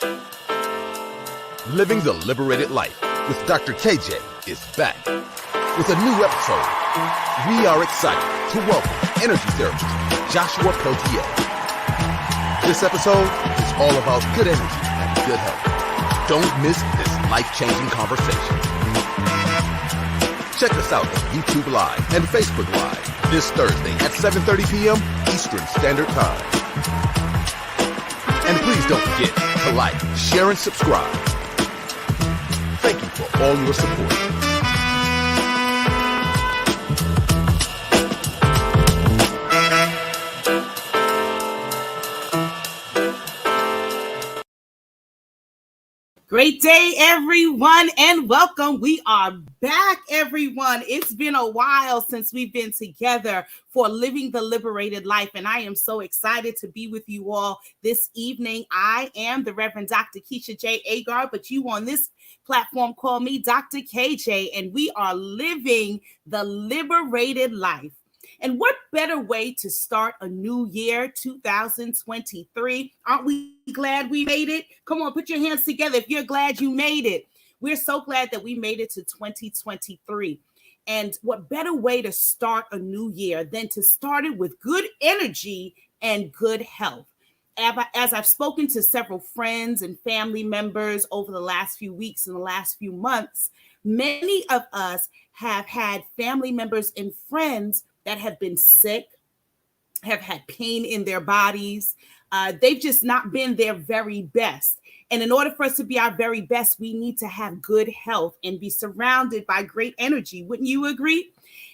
Living the Liberated Life with Dr. KJ is back. With a new episode, we are excited to welcome energy therapist Joshua Peltier. This episode is all about good energy and good health. Don't miss this life-changing conversation. Check us out on YouTube Live and Facebook Live this Thursday at 7:30 p.m. Eastern Standard Time. And please don't forget to like, share, and subscribe. Thank you for all your support. Great day, everyone, and welcome. We are back, everyone. It's been a while since we've been together for Living the Liberated Life, and I am so excited to be with you all this evening. I am the Reverend Dr. Keisha J. Agar, but you on this platform call me Dr. KJ, and we are living the liberated life. And what better way to start a new year, 2023? Aren't we glad we made it? Come on, put your hands together if you're glad you made it. We're so glad that we made it to 2023. And what better way to start a new year than to start it with good energy and good health? As I've spoken to several friends and family members over the last few weeks and the last few months, many of us have had family members and friends that have been sick, have had pain in their bodies. They've just not been their very best. And in order for us to be our very best, we need to have good health and be surrounded by great energy. Wouldn't you agree?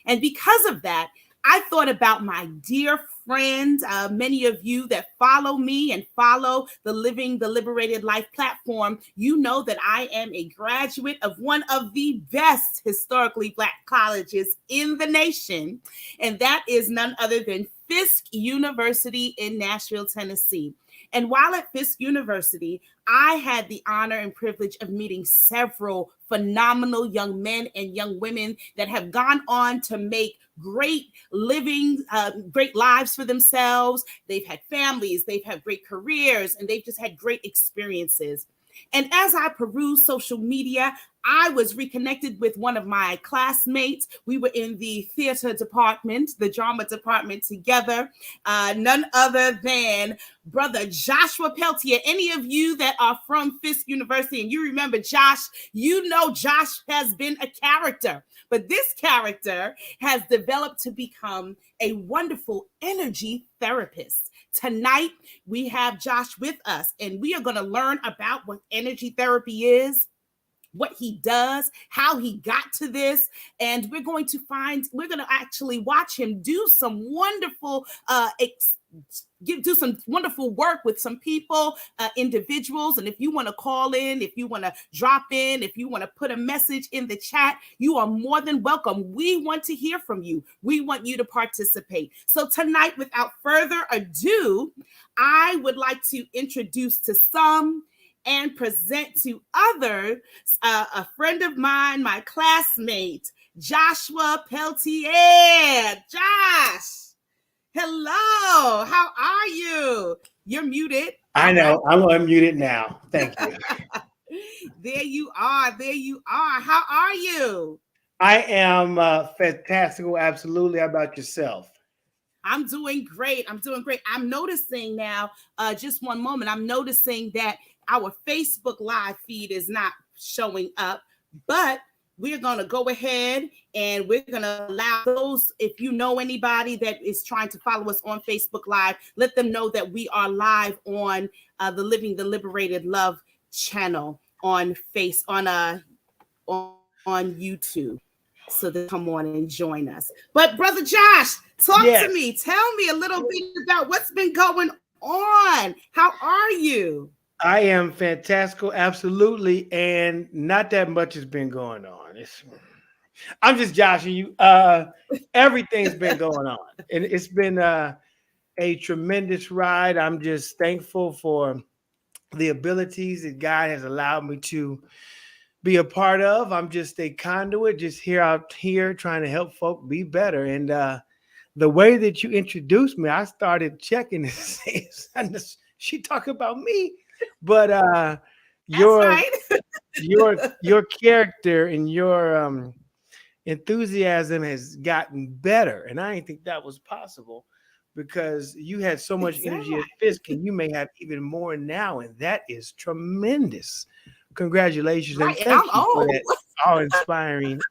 And because of that, I thought about my dear friend, many of you that follow me and follow the Living the Liberated Life platform, you know that I am a graduate of one of the best historically Black colleges in the nation, and that is none other than Fisk University in Nashville, Tennessee. And while at Fisk University, I had the honor and privilege of meeting several phenomenal young men and young women that have gone on to make great living, great lives for themselves. They've had families, they've had great careers, and they've just had great experiences. And as I perused social media, I was reconnected with one of my classmates. We were in the theater department, the drama department together. None other than Brother Joshua Peltier. Any of you that are from Fisk University and you remember Josh, you know Josh has been a character. But this character has developed to become a wonderful energy therapist. Tonight, we have Josh with us, and we are going to learn about what energy therapy is, what he does, how he got to this, and we're going to actually watch him do some wonderful do some wonderful work with some people, individuals. And if you want to call in, if you want to drop in, if you want to put a message in the chat, you are more than welcome. We want to hear from you. We want you to participate. So tonight, without further ado, I would like to introduce to some and present to others a friend of mine, my classmate, Joshua Peltier. Josh, hello, how are you? You're muted. I know, I'm unmuted now. Thank you. There you are. How are you? I am fantastic. Absolutely. How about yourself? I'm doing great. I'm noticing now, just one moment, I'm noticing that our Facebook Live feed is not showing up, but we're going to go ahead and we're going to allow those, if you know anybody that is trying to follow us on Facebook Live, let them know that we are live on the Living the Liberated Love channel on YouTube. So they come on and join us. But Brother Josh, talk to me. Tell me a little bit about what's been going on. How are you? I am fantastic, absolutely, and not that much has been going on. I'm just joshing you. Everything's been going on, and it's been a tremendous ride. I'm just thankful for the abilities that God has allowed me to be a part of. I'm just a conduit, just out here trying to help folk be better. And the way that you introduced me, I started checking and saying, she talking about me. But That's your right. your character and your enthusiasm has gotten better, and I didn't think that was possible because you had so much energy at Exactly. Fisk, and you may have even more now, and that is tremendous. Congratulations Right. and And I'm thank you for old. that awe-inspiring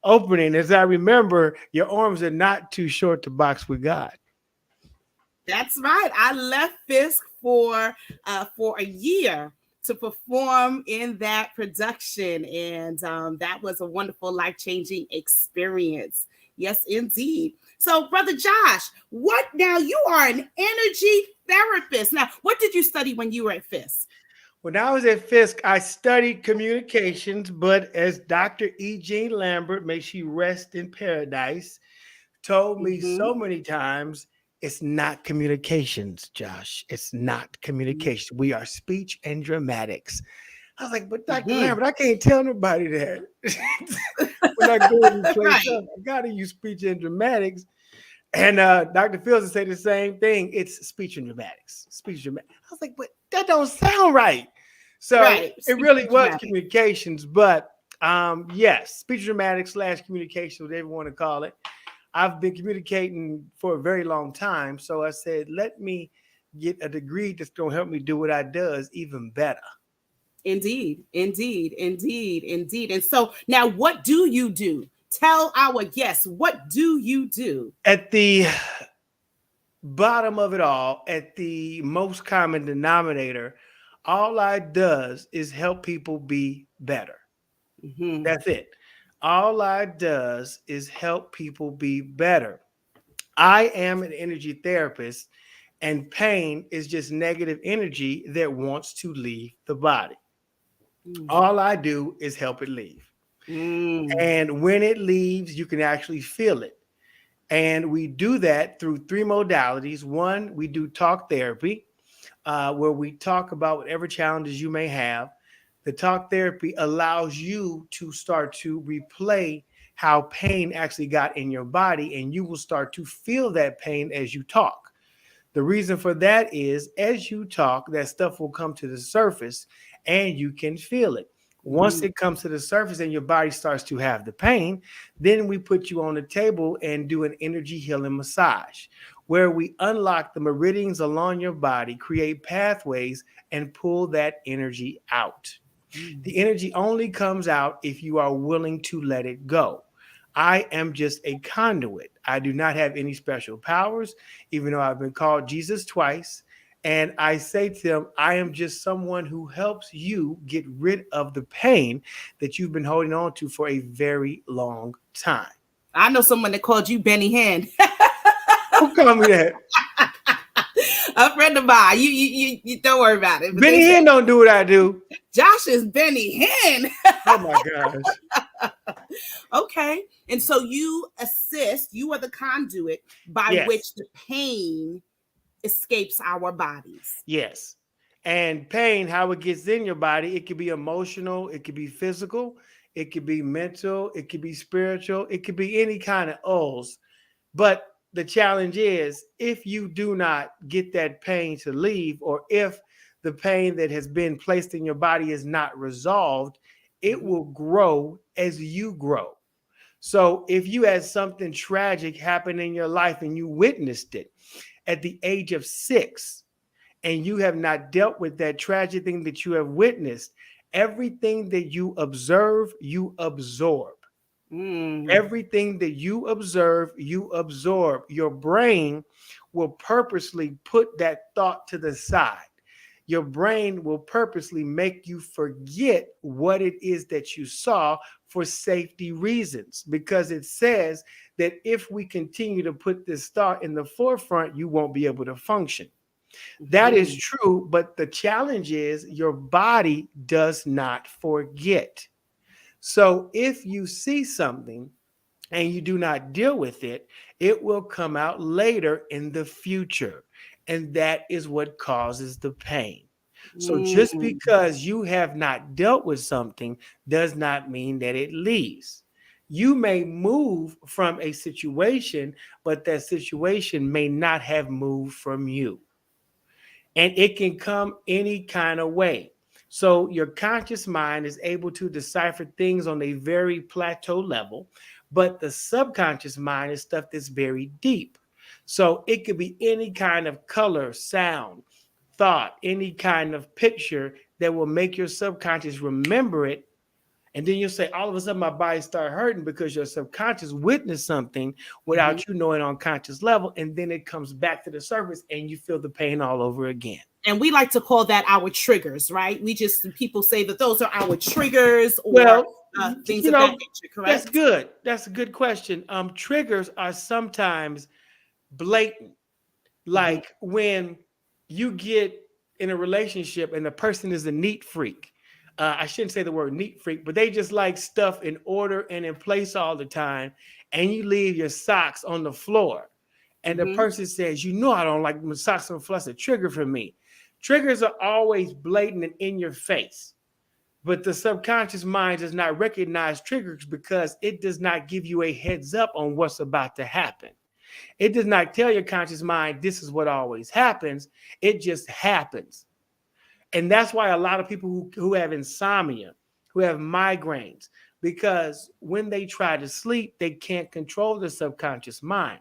opening. As I remember, your arms are not too short to box with God. That's right. I left Fisk for a year to perform in that production, and that was a wonderful, life changing experience. Yes, indeed. So, Brother Josh, what now? You are an energy therapist. Now, what did you study when you were at Fisk? When I was at Fisk, I studied communications, but as Dr. E. Jean Lambert, may she rest in paradise, told me Mm-hmm. so many times, it's not communications, Josh. It's not communication. We are speech and dramatics. I was like, but Dr. Mm-hmm. Lambert, I can't tell nobody that. When I go to place Right. up, I gotta use speech and dramatics. And Dr. Fields would say the same thing. It's speech and dramatics. Speech and dramatics. I was like, but that don't sound right. So Right. it Speech really and was dramatic. communications, but yes, speech dramatics / communication, whatever you want to call it. I've been communicating for a very long time. So I said, let me get a degree that's going to help me do what I does even better. Indeed, indeed, indeed, indeed. And so now what do you do? Tell our guests, what do you do? At the bottom of it all, at the most common denominator, all I does is help people be better. Mm-hmm. That's it. All I does is help people be better. I am an energy therapist, and pain is just negative energy that wants to leave the body. All I do is help it leave. Mm-hmm. And when it leaves, you can actually feel it. And we do that through three modalities. One, we do talk therapy, where we talk about whatever challenges you may have. The talk therapy allows you to start to replay how pain actually got in your body, and you will start to feel that pain as you talk. The reason for that is as you talk, that stuff will come to the surface and you can feel it. Once it comes to the surface and your body starts to have the pain, then we put you on the table and do an energy healing massage where we unlock the meridians along your body, create pathways, and pull that energy out. The energy only comes out if you are willing to let it go. I am just a conduit. I do not have any special powers, even though I've been called Jesus twice. And I say to them, I am just someone who helps you get rid of the pain that you've been holding on to for a very long time. I know someone that called you Benny Hinn. Who called me that? A friend of mine. You don't worry about it. But Benny they said Hinn don't do what I do. Josh is Benny Hinn. Oh my gosh. Okay. And so you assist, you are the conduit by Yes. which the pain escapes our bodies. Yes. And pain, how it gets in your body, it could be emotional, it could be physical, it could be mental, it could be spiritual, it could be any kind of O's. But the challenge is if you do not get that pain to leave, or if the pain that has been placed in your body is not resolved, it will grow as you grow. So if you had something tragic happen in your life and you witnessed it at the age of 6, and you have not dealt with that tragic thing that you have witnessed, everything that you observe, you absorb. Everything that you observe, you absorb. Your brain will purposely put that thought to the side. Your brain will purposely make you forget what it is that you saw for safety reasons, because it says that if we continue to put this thought in the forefront, you won't be able to function. That is true, but the challenge is your body does not forget. So if you see something and you do not deal with it, it will come out later in the future. And that is what causes the pain. So just because you have not dealt with something does not mean that it leaves. You may move from a situation, but that situation may not have moved from you. and it can come any kind of way. So your conscious mind is able to decipher things on a very plateau level, but the subconscious mind is stuff that's very deep. So it could be any kind of color, sound, thought, any kind of picture that will make your subconscious remember it. And then you'll say, all of a sudden, my body started hurting because your subconscious witnessed something Mhm. without you knowing on conscious level. And then it comes back to the surface and you feel the pain all over again. And we like to call that our triggers, right? We just, people say that those are our triggers or Well, things of that nature, that's correct? good. That's a good question. Triggers are sometimes blatant, Mhm. like when you get in a relationship and the person is a neat freak. I shouldn't say the word neat freak, but they just like stuff in order and in place all the time. And you leave your socks on the floor. And the Mhm. person says, you know, I don't like my socks on the floor. That's a trigger for me. Triggers are always blatant and in your face. But the subconscious mind does not recognize triggers because it does not give you a heads up on what's about to happen. It does not tell your conscious mind this is what always happens. It just happens. And that's why a lot of people who have insomnia, who have migraines, because when they try to sleep, they can't control the subconscious mind.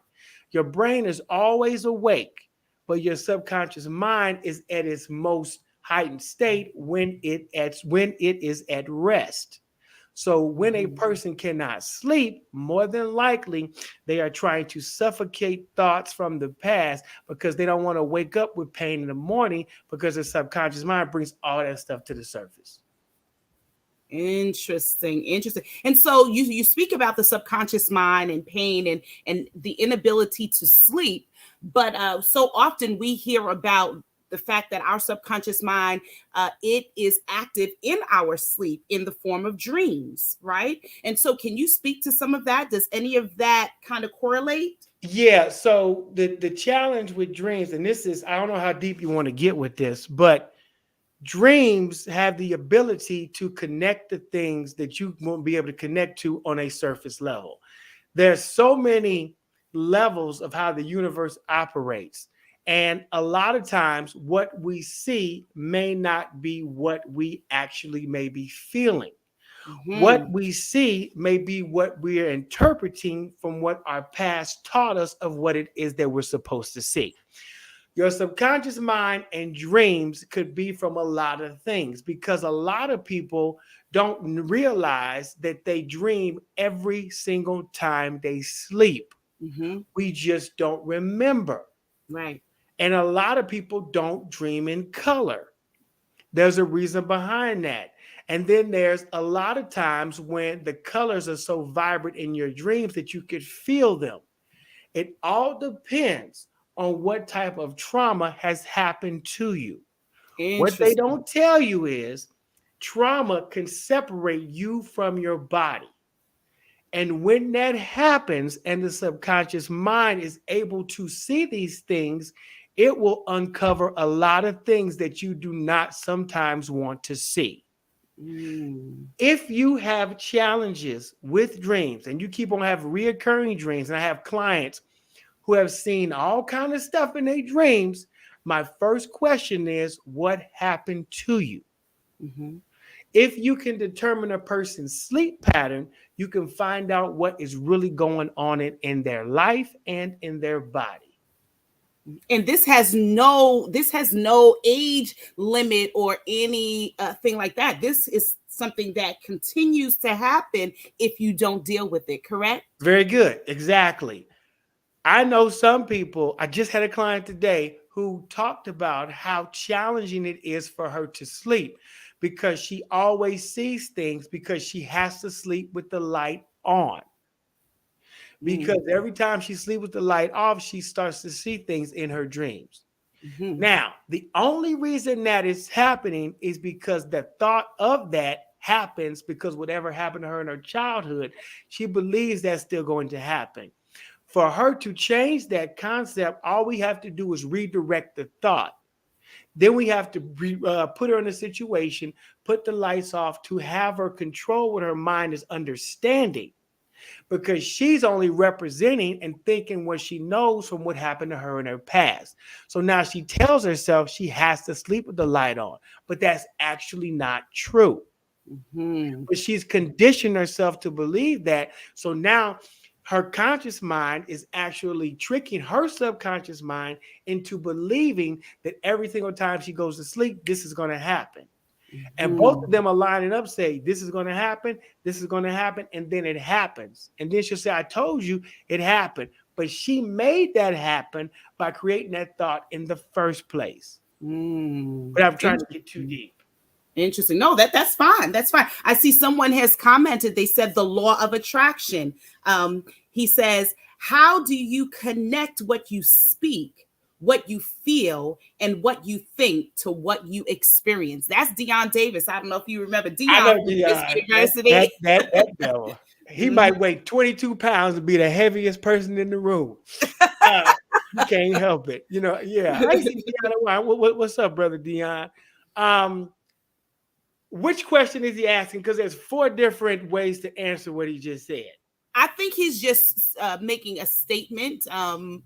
Your brain is always awake, but your subconscious mind is at its most heightened state when it is at rest. So when a Mhm. person cannot sleep, more than likely they are trying to suffocate thoughts from the past because they don't want to wake up with pain in the morning because the subconscious mind brings all that stuff to the surface. Interesting, interesting. And so you speak about the subconscious mind and pain and the inability to sleep, but so often we hear about the fact that our subconscious mind, it is active in our sleep in the form of dreams, right? And so can you speak to some of that? Does any of that kind of correlate? Yeah, so the challenge with dreams, and this is, I don't know how deep you want to get with this, but dreams have the ability to connect the things that you won't be able to connect to on a surface level. There's so many levels of how the universe operates. And a lot of times, what we see may not be what we actually may be feeling. What Hmm. we see may be what we're interpreting from what our past taught us of what it is that we're supposed to see. Your subconscious mind and dreams could be from a lot of things because a lot of people don't realize that they dream every single time they sleep. Hmm. We just don't remember. Right. And a lot of people don't dream in color. There's a reason behind that. And then there's a lot of times when the colors are so vibrant in your dreams that you could feel them. It all depends on what type of trauma has happened to you. What they Interesting. don't tell you is trauma can separate you from your body. And when that happens and the subconscious mind is able to see these things, it will uncover a lot of things that you do not sometimes want to see. Mm. If you have challenges with dreams and you keep on having reoccurring dreams, and I have clients who have seen all kind of stuff in their dreams, my first question is, what happened to you? Hmm. If you can determine a person's sleep pattern, you can find out what is really going on in their life and in their body. And this has no age limit or any thing like that. This is something that continues to happen if you don't deal with it, correct? Very good. Exactly. I know some people, I just had a client today who talked about how challenging it is for her to sleep because she always sees things because she has to sleep with the light on. Because Mm-hmm. every time she sleeps with the light off, she starts to see things in her dreams. Now, the only reason that is happening is because the thought of that happens because whatever happened to her in her childhood, she believes that's still going to happen. For her to change that concept, all we have to do is redirect the thought. Then we have to put her in a situation, put the lights off to have her control what her mind is understanding. because she's only representing and thinking what she knows from what happened to her in her past. So now she tells herself she has to sleep with the light on, but that's actually not true. Mm-hmm. But she's conditioned herself to believe that. So now her conscious mind is actually tricking her subconscious mind into believing that every single time she goes to sleep, this is going to happen. And both of them are lining up, say, this is going to happen, this is going to happen, and then it happens. And then she'll say, I told you it happened. But she made that happen by creating that thought in the first place. But I'm trying to get too deep. Interesting. No, that's fine. That's fine. I see someone has commented. They said the law of attraction. He says, how do you connect what you speak, what you feel, and what you think to what you experience? That's Dion Davis. I don't know if you remember Dion from University. That devil. He might weigh 22 pounds and be the heaviest person in the room. You can't help it. Yeah. I see Dion. What's up, brother Dion? Which question is he asking? Because there's 4 different ways to answer what he just said. I think he's just making a statement, and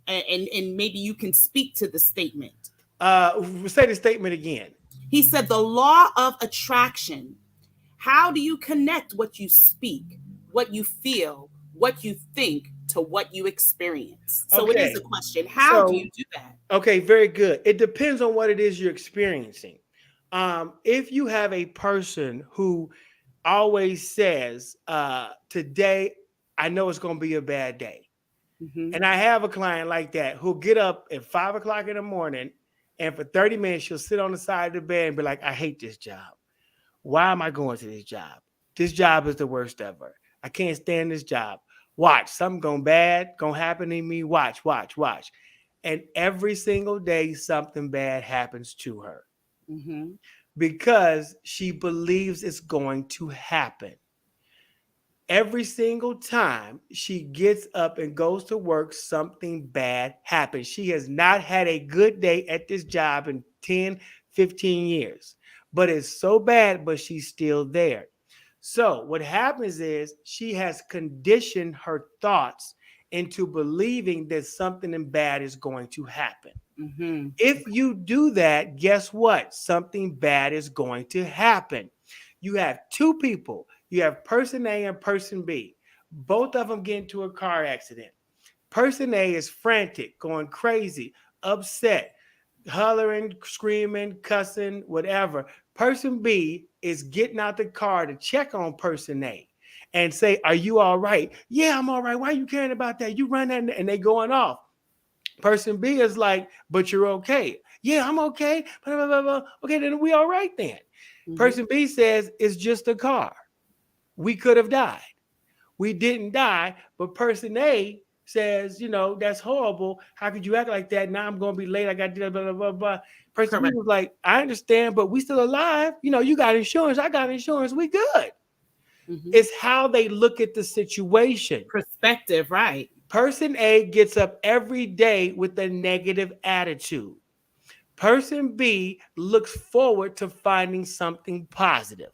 maybe you can speak to the statement. Say the statement again. He said the law of attraction. How do you connect what you speak, what you feel, what you think to what you experience? So it is a question. How do you do that? Okay, very good. It depends on what it is you're experiencing. If you have a person who always says, today, I know it's going to be a bad day. Mm-hmm. And I have a client like that who'll get up at 5 o'clock in the morning, and for 30 minutes, she'll sit on the side of the bed and be like, I hate this job. Why am I going to this job? This job is the worst ever. I can't stand this job. Watch, something going bad, going to happen to me. Watch. And every single day, something bad happens to her. Mm-hmm. Because she believes it's going to happen. Every single time she gets up and goes to work, something bad happens. She has not had a good day at this job in 10, 15 years. But it's so bad, but she's still there. So what happens is she has conditioned her thoughts into believing that something bad is going to happen. Mm-hmm. If you do that, guess what? Something bad is going to happen. You have 2 people. You have person A and person B. Both of them get into a car accident. Person A is frantic, going crazy, upset, hollering, screaming, cussing, whatever. Person B is getting out the car to check on person A and say, are you all right? Yeah, I'm all right. Why are you caring about that? You run that, and they going off. Person B is like, but you're okay. Yeah, I'm okay. Blah, blah, blah. Okay, then we all right then. Mm-hmm. Person B says, it's just a car. We could have died. We didn't die, but person A says, that's horrible. How could you act like that? Now I'm going to be late. I got blah, blah, blah, blah. Person B was like, I understand, but we still alive. You got insurance. I got insurance. We good. Mm-hmm. It's how they look at the situation. Perspective, right. Person A gets up every day with a negative attitude. Person B looks forward to finding something positive.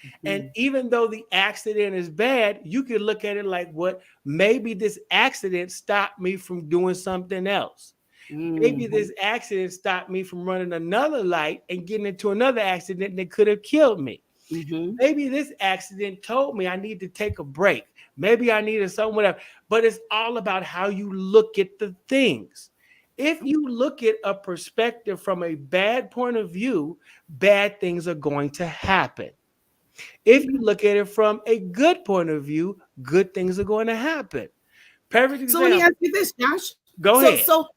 Mm-hmm. And even though the accident is bad, you can look at it like, what? Maybe this accident stopped me from doing something else. Mm-hmm. Maybe this accident stopped me from running another light and getting into another accident that could have killed me. Mm-hmm. Maybe this accident told me I need to take a break. Maybe I needed something, whatever. But it's all about how you look at the things. If you look at a perspective from a bad point of view, bad things are going to happen. If you look at it from a good point of view, good things are going to happen. Perfect example. So let me ask you this, Josh. Go ahead. So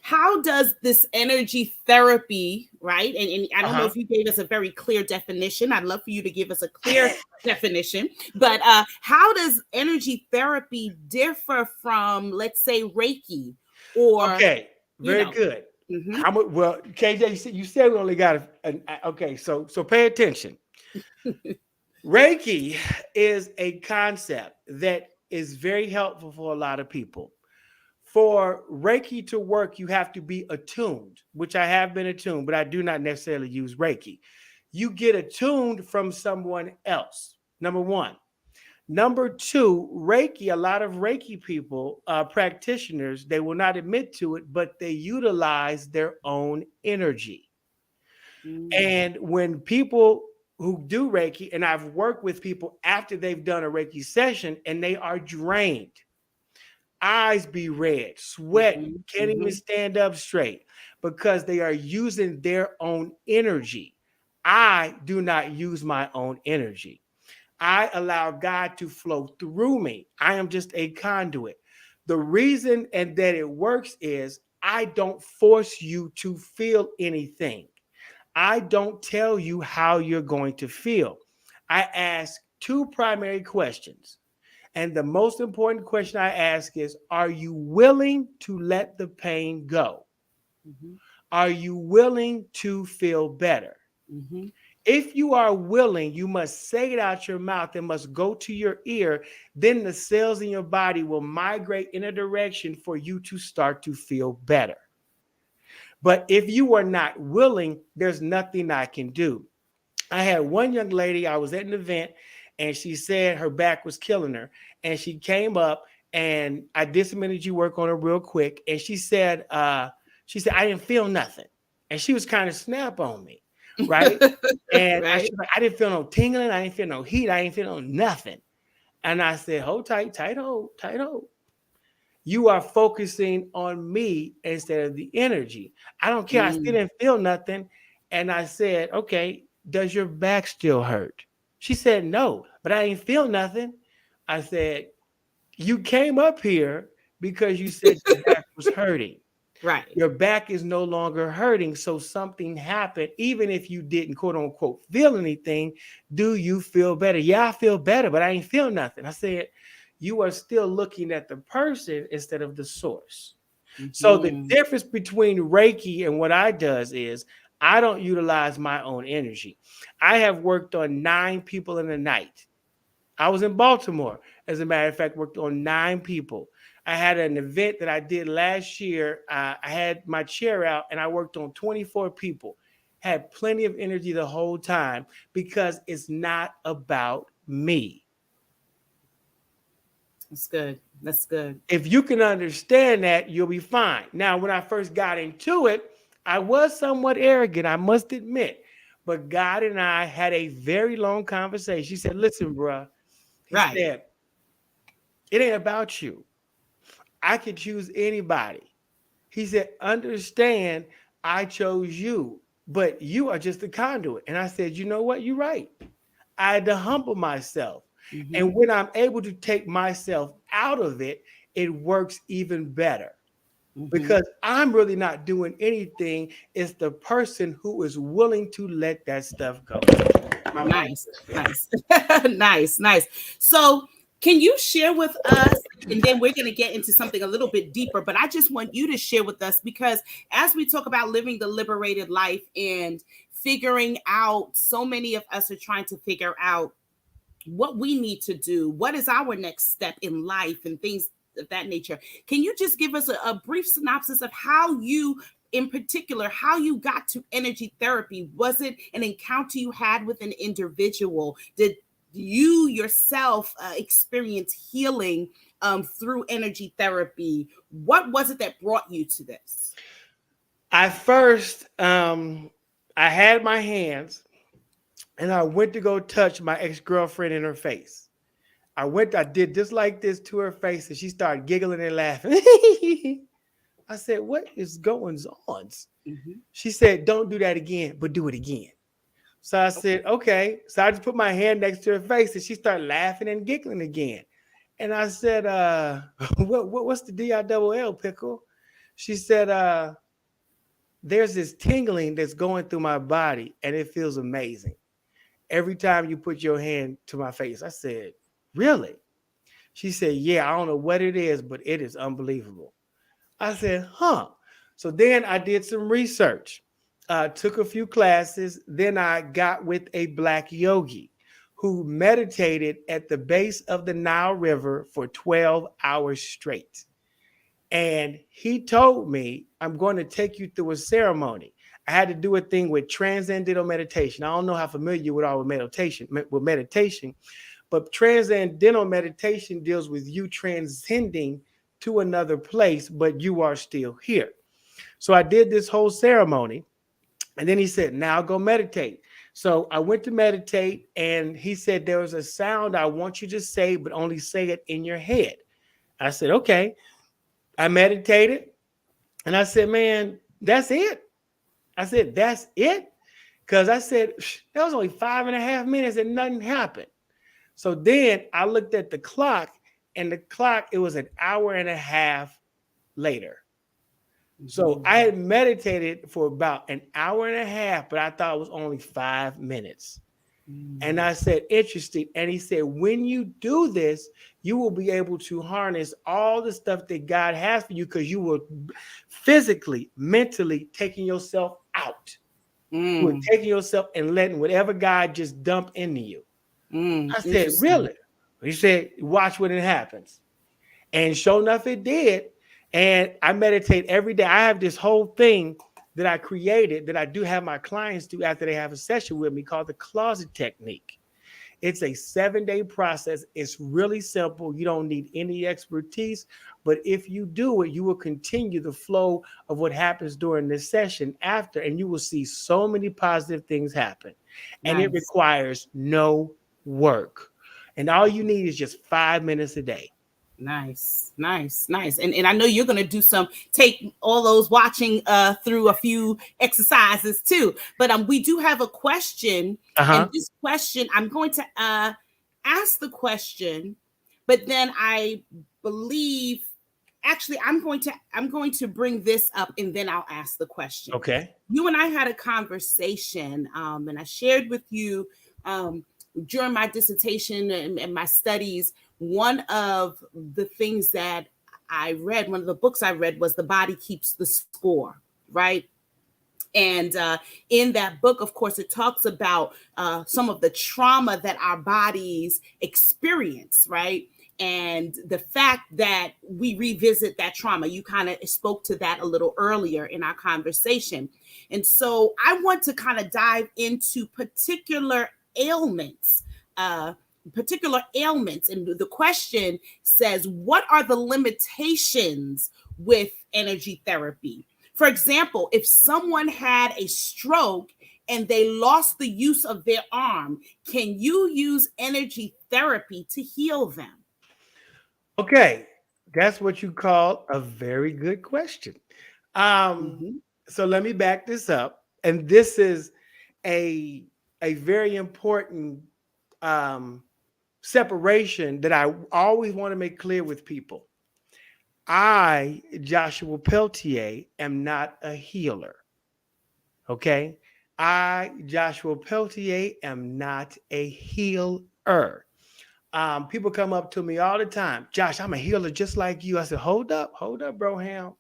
how does this energy therapy, right? And I don't know if you gave us a very clear definition. I'd love for you to give us a clear definition. But how does energy therapy differ from, let's say, Reiki? Or very good. Mm-hmm. Well, KJ, you said we only got okay. So pay attention. Reiki is a concept that is very helpful for a lot of people. For Reiki to work, you have to be attuned, which I have been attuned, but I do not necessarily use Reiki. You get attuned from someone else, number one. Number two, Reiki, a lot of Reiki people, practitioners, they will not admit to it, but they utilize their own energy. Mm. And when people who do Reiki, and I've worked with people after they've done a Reiki session and they are drained, eyes be red, sweat, Mhm, can't even mhm, stand up straight because they are using their own energy. I do not use my own energy. I allow God to flow through me. I am just a conduit. The reason and that it works is I don't force you to feel anything. I don't tell you how you're going to feel. I ask two primary questions. And the most important question I ask is, are you willing to let the pain go? mhm, Are you willing to feel better? mhm. If you are willing, you must say it out your mouth. It must go to your ear. Then the cells in your body will migrate in a direction for you to start to feel better. But if you are not willing, there's nothing I can do. I had one young lady, I was at an event, and she said her back was killing her. And she came up and I did some energy work on her real quick. And she said, I didn't feel nothing. And she was kind of snap on me, right? And Right. she was like, I didn't feel no tingling, I didn't feel no heat, I didn't feel no nothing. And I said, hold tight, tight hold, tight hold. You are focusing on me instead of the energy. I don't care. I still Mm. didn't feel nothing. And I said, okay, does your back still hurt? She said, no, but I didn't feel nothing. I said, you came up here because you said your back was hurting. Right. Your back is no longer hurting. So something happened. Even if you didn't, quote unquote, feel anything, do you feel better? Yeah, I feel better, but I ain't feel nothing. I said, you are still looking at the person instead of the source. So the Mhm. difference between Reiki and what I does is I don't utilize my own energy. I have worked on 9 people in the night. I was in Baltimore, as a matter of fact, worked on 9 people. I had an event that I did last year. I had my chair out and I worked on 24 people. Had plenty of energy the whole time because it's not about me. That's good. That's good. If you can understand that, you'll be fine. Now, when I first got into it, I was somewhat arrogant, I must admit. But God and I had a very long conversation. He said, listen, bruh, he Right. said, it ain't about you. I could choose anybody. He said, understand, I chose you, but you are just a conduit. And I said, you know what? You're right. I had to humble myself. Mhm, And when I'm able to take myself out of it, it works even better mhm. because I'm really not doing anything. It's the person who is willing to let that stuff go. My mic. Nice, nice, nice, nice. So, can you share with us? And then we're going to get into something a little bit deeper, but I just want you to share with us because as we talk about living the liberated life and figuring out, so many of us are trying to figure out what we need to do, what is our next step in life, and things of that nature. Can you just give us a brief synopsis of how you, in particular, how you got to energy therapy? Was it an encounter you had with an individual? Did you yourself experience healing through energy therapy? What was it that brought you to this? I first, I had my hands and I went to go touch my ex girlfriend in her face. I did just like this to her face, and she started giggling and laughing. I said, what is going on? Mm-hmm. She said, don't do that again, but do it again. So I said, okay. So I just put my hand next to her face and she started laughing and giggling again. And I said, what's the DILL pickle? She said, there's this tingling that's going through my body and it feels amazing. Every time you put your hand to my face. I said, really? She said, yeah, I don't know what it is, but it is unbelievable. I said, huh. So then I did some research, took a few classes. Then I got with a black yogi who meditated at the base of the Nile River for 12 hours straight. And he told me, I'm going to take you through a ceremony. I had to do a thing with transcendental meditation. I don't know how familiar you are with meditation, But transcendental meditation deals with you transcending to another place, but you are still here. So I did this whole ceremony. And then he said, now go meditate. So I went to meditate, and he said, there was a sound I want you to say, but only say it in your head. I said, okay. I meditated, and I said, man, that's it. I said, that's it. Because I said, that was only 5.5 minutes and nothing happened. So then I looked at the clock, and the clock, it was an hour and a half later. So I had meditated for about an hour and a half, but I thought it was only 5 minutes. And I said, interesting. And he said, when you do this, you will be able to harness all the stuff that God has for you, because you were physically, mentally taking yourself out. You were taking yourself and letting whatever God just dump into you. I said, really? He said, watch when it happens. And sure enough, it did. And I meditate every day. I have this whole thing that I created that I do have my clients do after they have a session with me, called the closet technique. It's a 7-day process. It's really simple. You don't need any expertise. But if you do it, you will continue the flow of what happens during this session after, and you will see so many positive things happen. And it requires no work. And all you need is just 5 minutes a day. Nice. And I know you're going to take all those watching through a few exercises too. But we do have a question. And this question, I'm going to ask the question, but then I believe, actually, I'm going to bring this up, and then I'll ask the question. Okay. You and I had a conversation, and I shared with you during my dissertation and my studies. One of the things that I read, one of the books I read, was The Body Keeps the Score, right? And in that book, of course, it talks about some of the trauma that our bodies experience, right? And the fact that we revisit that trauma. You kind of spoke to that a little earlier in our conversation. And so I want to kind of dive into particular ailments. And the question says, what are the limitations with energy therapy? For example, if someone had a stroke and they lost the use of their arm, can you use energy therapy to heal them? Okay, that's what you call a very good question. So let me back this up. And this is a very important separation that I always want to make clear with people. I, Joshua Peltier, am not a healer. Okay? I, Joshua Peltier, am not a healer. People come up to me all the time. Josh, I'm a healer just like you. I said, hold up, bro, Ham.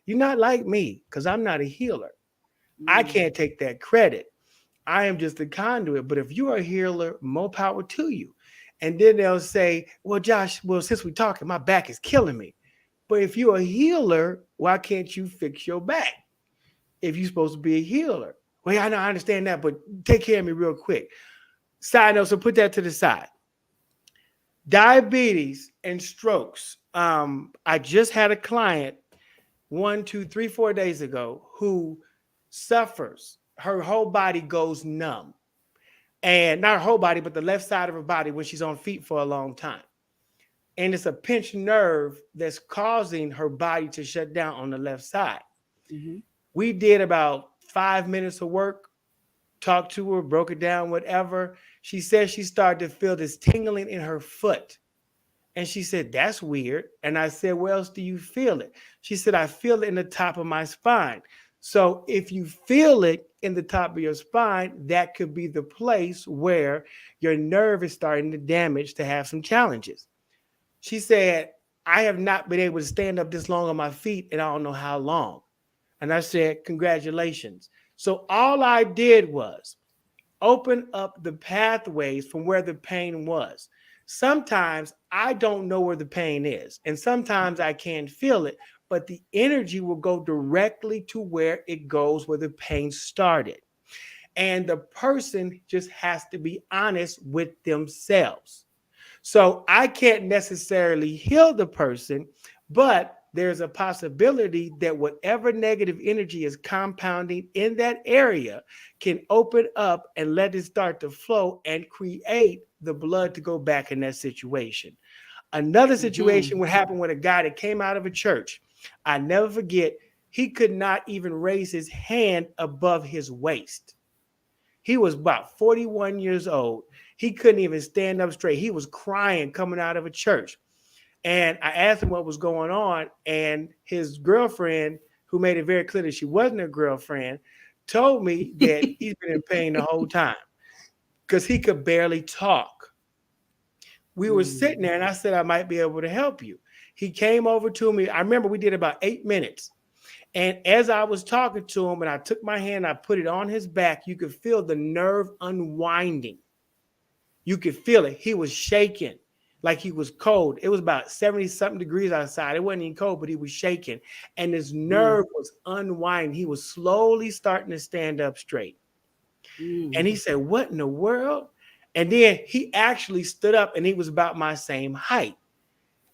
You're not like me, because I'm not a healer. I can't take that credit. I am just a conduit. But if you are a healer, more power to you. And then they'll say, well, Josh, since we're talking, my back is killing me. But if you're a healer, why can't you fix your back if you're supposed to be a healer? Well, I know, I understand that, but take care of me real quick. Side note, so put that to the side. Diabetes and strokes. I just had a client 4 days ago who suffers. Her whole body goes numb. And not her whole body, but the left side of her body when she's on feet for a long time. And it's a pinched nerve that's causing her body to shut down on the left side. We did about 5 minutes of work, talked to her, broke it down, whatever. She said she started to feel this tingling in her foot. And she said, that's weird. And I said, where else do you feel it? She said, I feel it in the top of my spine. So if you feel it in the top of your spine, that could be the place where your nerve is starting to damage, to have some challenges. She said, I have not been able to stand up this long on my feet, and I don't know how long. And I said, congratulations. So all I did was open up the pathways from where the pain was. Sometimes I don't know where the pain is, and sometimes I can't feel it, but the energy will go directly to where it goes, where the pain started. And the person just has to be honest with themselves. So I can't necessarily heal the person, but there's a possibility that whatever negative energy is compounding in that area can open up and let it start to flow and create the blood to go back in that situation. Another situation Mm-hmm. would happen with a guy that came out of a church. I never forget, he could not even raise his hand above his waist. He was about 41 years old. He couldn't even stand up straight. He was crying coming out of a church. And I asked him what was going on. And his girlfriend, who made it very clear that she wasn't a girlfriend, told me that he's been in pain the whole time because he could barely talk. We were sitting there and I said, I might be able to help you. He came over to me. I remember we did about 8 minutes. And as I was talking to him and I took my hand, I put it on his back, you could feel the nerve unwinding. You could feel it. He was shaking like he was cold. It was about 70 something degrees outside. It wasn't even cold, but he was shaking. And his nerve was unwinding. He was slowly starting to stand up straight. And he said, what in the world? And then he actually stood up and he was about my same height.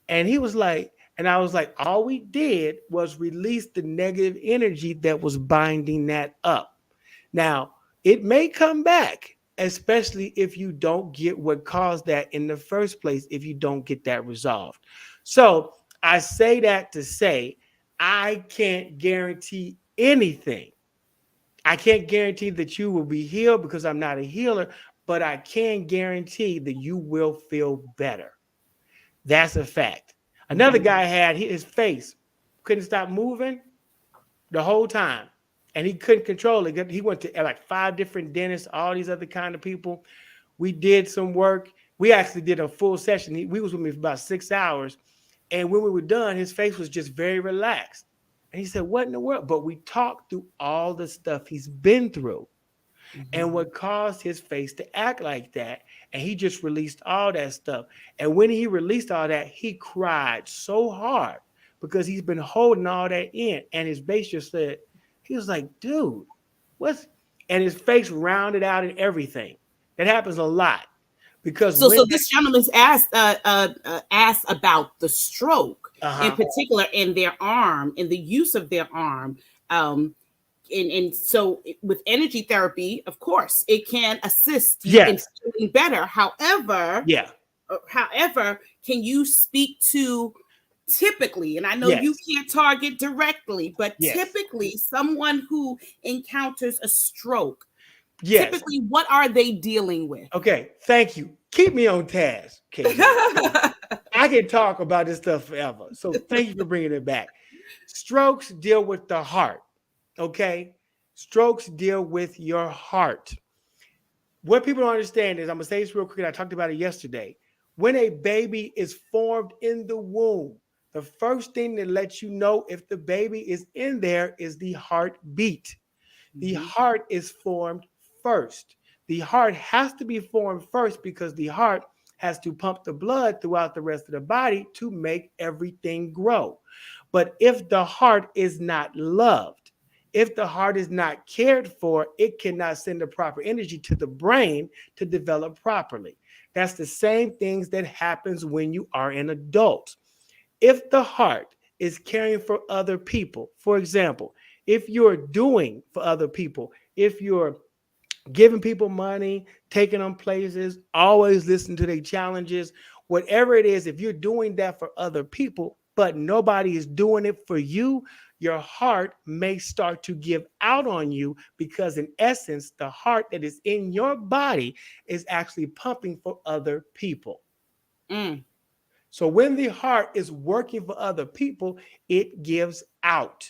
And he was like, and I was like, all we did was release the negative energy that was binding that up. Now, it may come back, especially if you don't get what caused that in the first place, if you don't get that resolved. So I say that to say, I can't guarantee anything. I can't guarantee that you will be healed because I'm not a healer, but I can guarantee that you will feel better. That's a fact. Another guy had his face, couldn't stop moving the whole time. And he couldn't control it. He went to like 5 different dentists, all these other kind of people. We did some work. We actually did a full session. We was with me for about 6 hours. And when we were done, his face was just very relaxed. And he said, what in the world? But we talked through all the stuff he's been through and what caused his face to act like that. And he just released all that stuff. And when he released all that, he cried so hard because he's been holding all that in. And his face just said, he was like, dude, what's, and his face rounded out and everything. That happens a lot. Because so this gentleman's asked about the stroke in particular in their arm, in the use of their arm. And so with energy therapy, of course, it can assist you in feeling better. However, can you speak to typically, and I know you can't target directly, but typically someone who encounters a stroke, typically what are they dealing with? Okay, thank you. Keep me on task, Katie. I can talk about this stuff forever. So thank you for bringing it back. Strokes deal with the heart. Okay, strokes deal with your heart. What people don't understand is, I'm gonna say this real quick. I talked about it yesterday. When a baby is formed in the womb, the first thing that lets you know if the baby is in there is the heartbeat. The heart is formed first. The heart has to be formed first because the heart has to pump the blood throughout the rest of the body to make everything grow. But if the heart is not loved, if the heart is not cared for, it cannot send the proper energy to the brain to develop properly. That's the same things that happens when you are an adult. If the heart is caring for other people, for example, if you're doing for other people, if you're giving people money, taking them places, always listen to their challenges, whatever it is, if you're doing that for other people, but nobody is doing it for you, your heart may start to give out on you because in essence, the heart that is in your body is actually pumping for other people. So when the heart is working for other people, it gives out.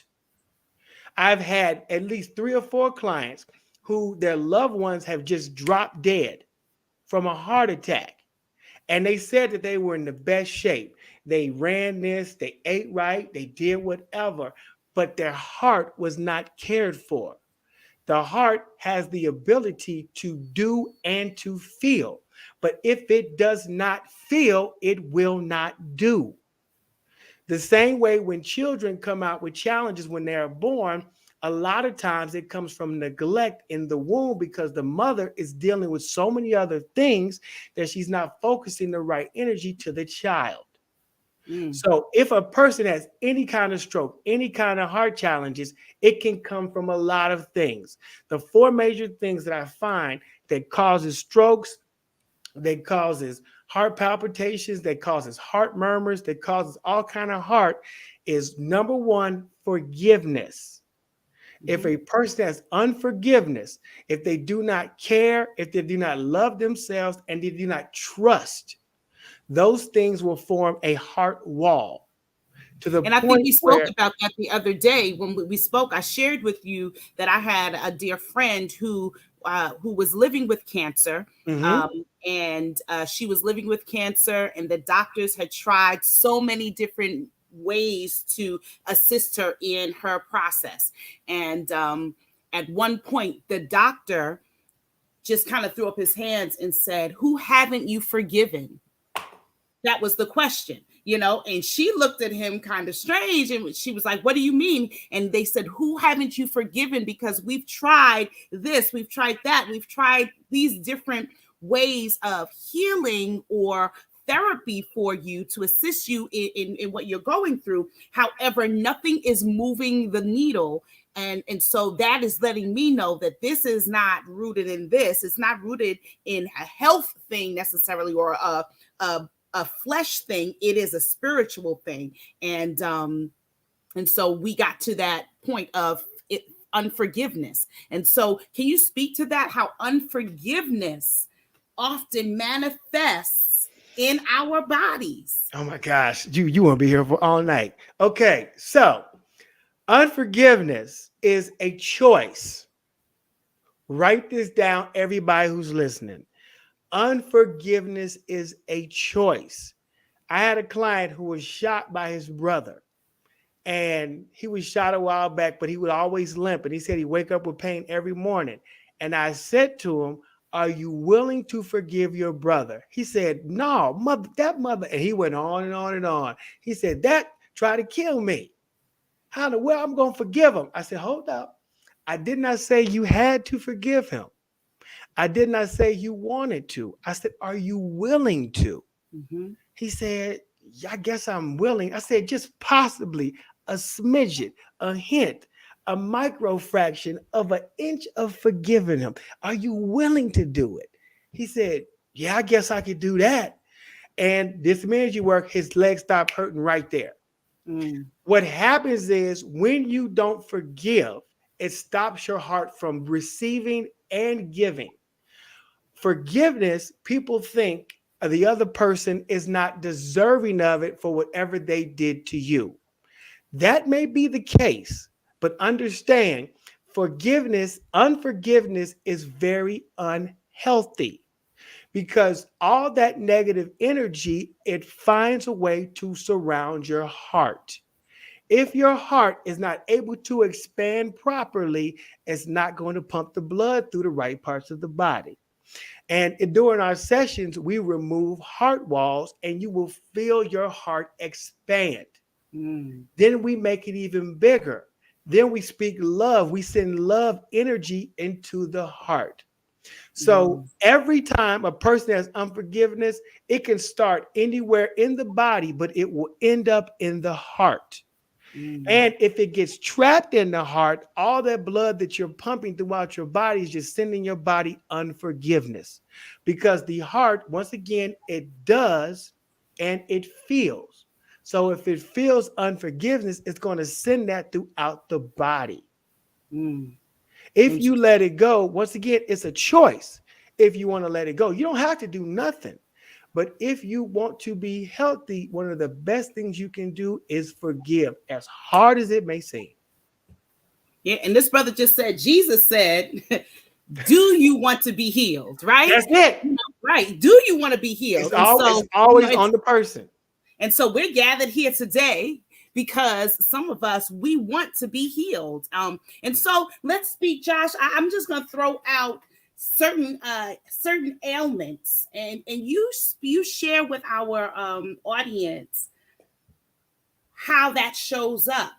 I've had at least 3 or 4 clients who their loved ones have just dropped dead from a heart attack. And they said that they were in the best shape. They ran this, they ate right, they did whatever, but their heart was not cared for. The heart has the ability to do and to feel. But if it does not feel, it will not do. The same way when children come out with challenges when they're born, a lot of times it comes from neglect in the womb because the mother is dealing with so many other things that she's not focusing the right energy to the child. So if a person has any kind of stroke, any kind of heart challenges, it can come from a lot of things. The four major things that I find that causes strokes, that causes heart palpitations, that causes heart murmurs, that causes all kind of heart is number one, forgiveness. If a person has unforgiveness, if they do not care, if they do not love themselves, and they do not trust, those things will form a heart wall to the And I think point we spoke where about that the other day when we spoke. I shared with you that I had a dear friend who was living with cancer, and she was living with cancer, and the doctors had tried so many different ways to assist her in her process. And at one point, the doctor just kind of threw up his hands and said, "Who haven't you forgiven?" That was the question, and she looked at him kind of strange, and she was like, "What do you mean?" And they said, "Who haven't you forgiven? Because we've tried this, we've tried that, we've tried these different ways of healing or therapy for you to assist you in what you're going through. However, nothing is moving the needle." And so that is letting me know that this is not rooted in this. It's not rooted in a health thing necessarily, or a flesh thing. It is a spiritual thing. And so we got to that point of unforgiveness. And so can you speak to that, how unforgiveness often manifests in our bodies? oh my gosh, you want to be here for all night. Okay, so unforgiveness is a choice. Write this down, everybody who's listening. Unforgiveness is a choice. I had a client who was shot by his brother, and he was shot a while back, but he would always limp, and he said he'd wake up with pain every morning. And I said to him, "Are you willing to forgive your brother?" He said, "No, mother," and he went on and on and on. He said, "That tried to kill me. How the well I'm going to forgive him?" I said, "Hold up. I did not say you had to forgive him. I did not say you wanted to. I said, are you willing to?" He said, "Yeah, I guess I'm willing." I said, "Just possibly a smidget, a hint, a micro fraction of an inch of forgiving him. Are you willing to do it?" He said, "Yeah, I guess I could do that." And this minute you work, his legs stopped hurting right there. What happens is when you don't forgive, it stops your heart from receiving and giving. Forgiveness, people think the other person is not deserving of it for whatever they did to you. That may be the case, but understand unforgiveness is very unhealthy because all that negative energy, it finds a way to surround your heart. If your heart is not able to expand properly, it's not going to pump the blood through the right parts of the body. And during our sessions, we remove heart walls and you will feel your heart expand. Then we make it even bigger. Then we speak love. We send love energy into the heart. So every time a person has unforgiveness, it can start anywhere in the body, but it will end up in the heart. And if it gets trapped in the heart, all that blood that you're pumping throughout your body is just sending your body unforgiveness. Because the heart, once again, it does and it feels. So if it feels unforgiveness, it's going to send that throughout the body. If you let it go, once again, it's a choice. If you want to let it go, you don't have to do nothing. But if you want to be healthy, one of the best things you can do is forgive, as hard as it may seem. Yeah, and this brother just said, Jesus said, "Do you want to be healed?" Right? That's it. Right. Do you want to be healed? It's always on the person. And so we're gathered here today because some of us, we want to be healed. And so let's speak, Josh. I'm just going to throw out certain ailments, and you share with our audience how that shows up,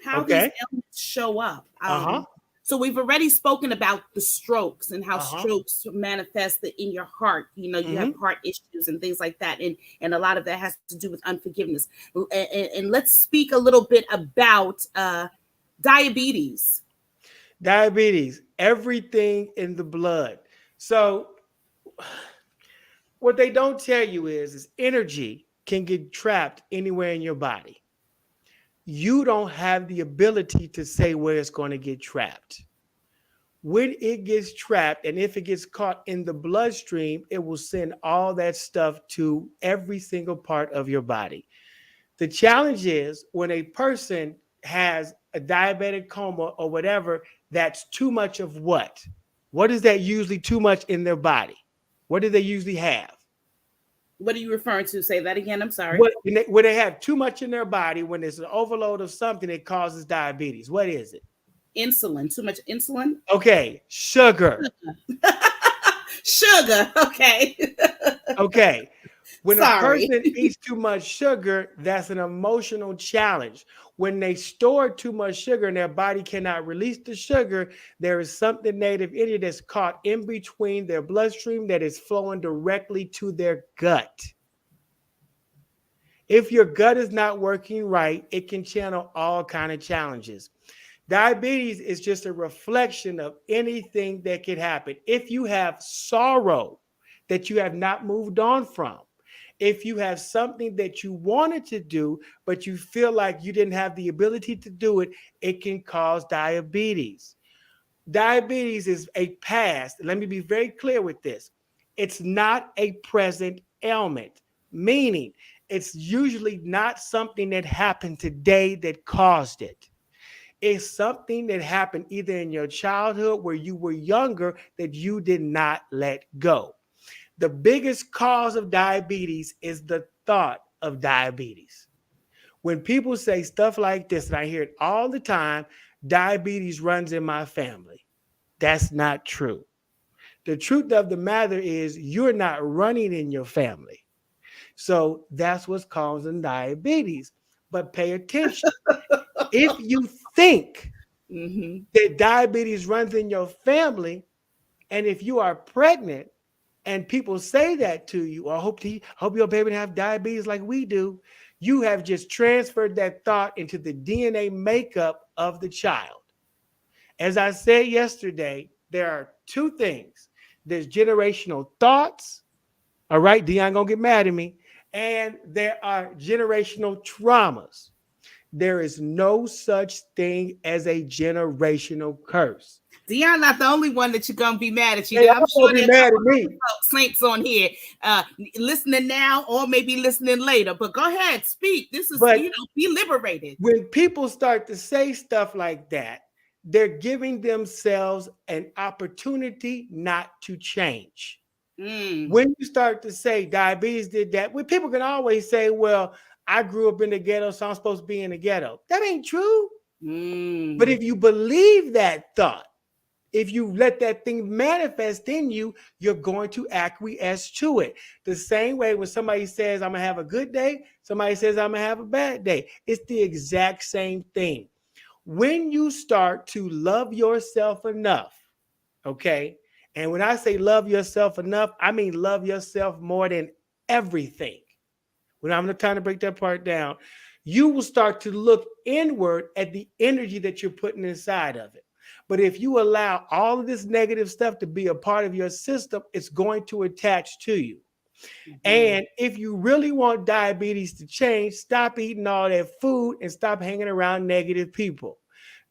how these Okay. elements show up. Uh-huh. So we've already spoken about the strokes and how Uh-huh. strokes manifest in your heart. You know, you have Mm-hmm. heart issues and things like that, and a lot of that has to do with unforgiveness. And let's speak a little bit about diabetes. Diabetes, everything in the blood. So what they don't tell you is energy can get trapped anywhere in your body. You don't have the ability to say where it's going to get trapped. When it gets trapped and if it gets caught in the bloodstream, it will send all that stuff to every single part of your body. The challenge is when a person has a diabetic coma or whatever, that's too much of what? What is that usually too much in their body? What do they usually have? What are you referring to? Say that again. I'm sorry. When they have too much in their body, when there's an overload of something that causes diabetes, what is it? Insulin. Too much insulin. Okay, sugar. Sugar. Okay. Okay. When a Sorry. person eats too much sugar, that's an emotional challenge. When they store too much sugar and their body cannot release the sugar, there is something negative in it that's caught in between their bloodstream that is flowing directly to their gut. If your gut is not working right, it can channel all kinds of challenges. Diabetes is just a reflection of anything that could happen. If you have sorrow that you have not moved on from, if you have something that you wanted to do, but you feel like you didn't have the ability to do it, it can cause diabetes. Diabetes is a past. Let me be very clear with this. It's not a present ailment, meaning it's usually not something that happened today that caused it. It's something that happened either in your childhood where you were younger that you did not let go. The biggest cause of diabetes is the thought of diabetes. When people say stuff like this, and I hear it all the time, diabetes runs in my family. That's not true. The truth of the matter is you're not running in your family. So that's what's causing diabetes. But pay attention. If you think that diabetes runs in your family, and if you are pregnant and people say that to you, or hope your baby have diabetes like we do, you have just transferred that thought into the DNA makeup of the child. As I said yesterday, there are two things. There's generational thoughts. All right, Dion gonna get mad at me. And there are generational traumas. There is no such thing as a generational curse. Dion, not the only one that you're gonna be mad at you. Hey, I'm I'm sure gonna be there's a mad at couple me. of saints on here, listening now or maybe listening later. But go ahead, speak. This is, But be liberated. when people start to say stuff like that, they're giving themselves an opportunity not to change. When you start to say diabetes did that, well, people can always say, well, I grew up in the ghetto, so I'm supposed to be in the ghetto. That ain't true. But if you believe that thought, if you let that thing manifest in you, you're going to acquiesce to it. The same way when somebody says, I'm going to have a good day, somebody says, I'm going to have a bad day. It's the exact same thing. When you start to love yourself enough, okay? And when I say love yourself enough, I mean love yourself more than everything. When I'm trying to break that part down, you will start to look inward at the energy that you're putting inside of it. But if you allow all of this negative stuff to be a part of your system, it's going to attach to you. And if you really want diabetes to change, stop eating all that food and stop hanging around negative people.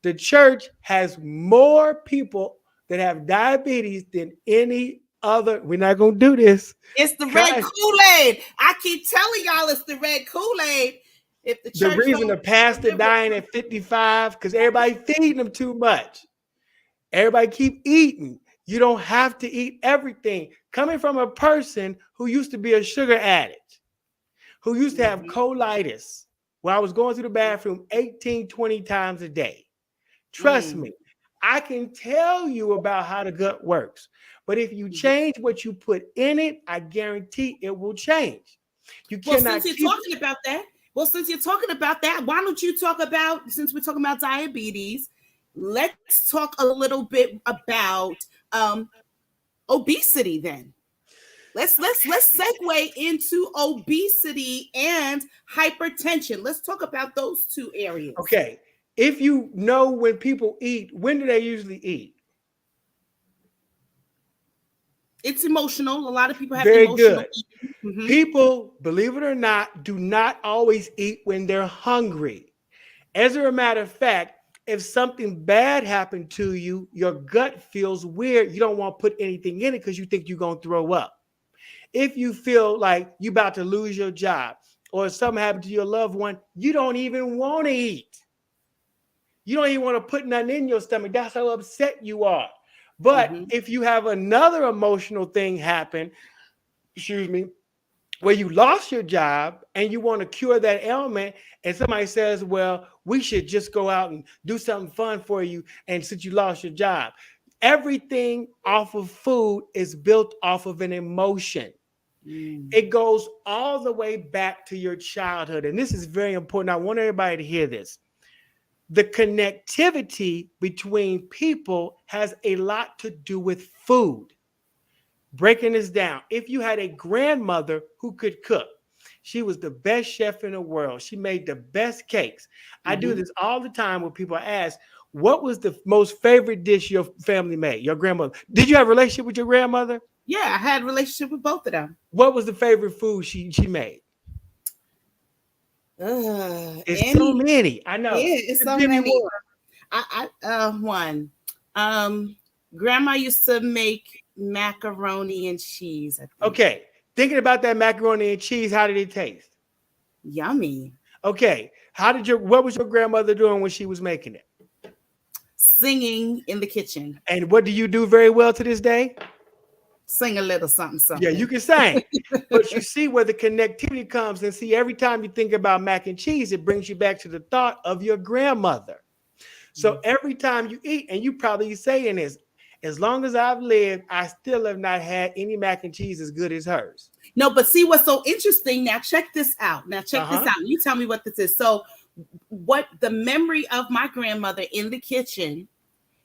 The church has more people that have diabetes than any other. We're not going to do this. It's the red Kool-Aid. I keep telling y'all it's the red Kool-Aid. If the church reason the pastor dying at 55, because everybody feeding them too much. Everybody keep eating. You don't have to eat everything. Coming from a person who used to be a sugar addict, who used to have colitis, where I was going to the bathroom 18, 20 times a day. Trust me, I can tell you about how the gut works. But if you change what you put in it, I guarantee it will change. You cannot since you're talking about that, Well, since you're talking about that, why don't you talk about, since we're talking about diabetes, let's talk a little bit about obesity then. Let's segue into obesity and hypertension. Let's talk about those two areas. Okay. If you know when people eat, when do they usually eat? It's emotional. A lot of people have Very emotional good. eating. Mm-hmm. People, believe it or not, do not always eat when they're hungry. As a matter of fact, if something bad happened to you, your gut feels weird. You don't want to put anything in it because you think you're going to throw up. If you feel like you're about to lose your job or something happened to your loved one, you don't even want to eat. You don't even want to put nothing in your stomach. That's how upset you are. But if you have another emotional thing happen, where you lost your job and you want to cure that ailment, and somebody says, well, we should just go out and do something fun for you, and since you lost your job, everything off of food is built off of an emotion. It goes all the way back to your childhood, and this is very important. I want everybody to hear this. The connectivity between people has a lot to do with food. Breaking this down, if you had a grandmother who could cook, she was the best chef in the world. She made the best cakes. I do this all the time when people ask, what was the most favorite dish your family made? Your grandmother. Did you have a relationship with your grandmother? Yeah, I had a relationship with both of them. What was the favorite food she made? It's so many. I know. Yeah, it's so Give me many. one. One. Grandma used to make macaroni and cheese. I think. Okay. Thinking about that macaroni and cheese, how did it taste? Yummy. Okay. What was your grandmother doing when she was making it? Singing in the kitchen. And what do you do very well to this day? Sing a little something. Yeah, you can sing. But you see where the connectivity comes, and see, every time you think about mac and cheese, it brings you back to the thought of your grandmother. So every time you eat, and you probably saying this, as long as I've lived, I still have not had any mac and cheese as good as hers. No, but see what's so interesting. Now check this out. This out. You tell me what this is. So what the memory of my grandmother in the kitchen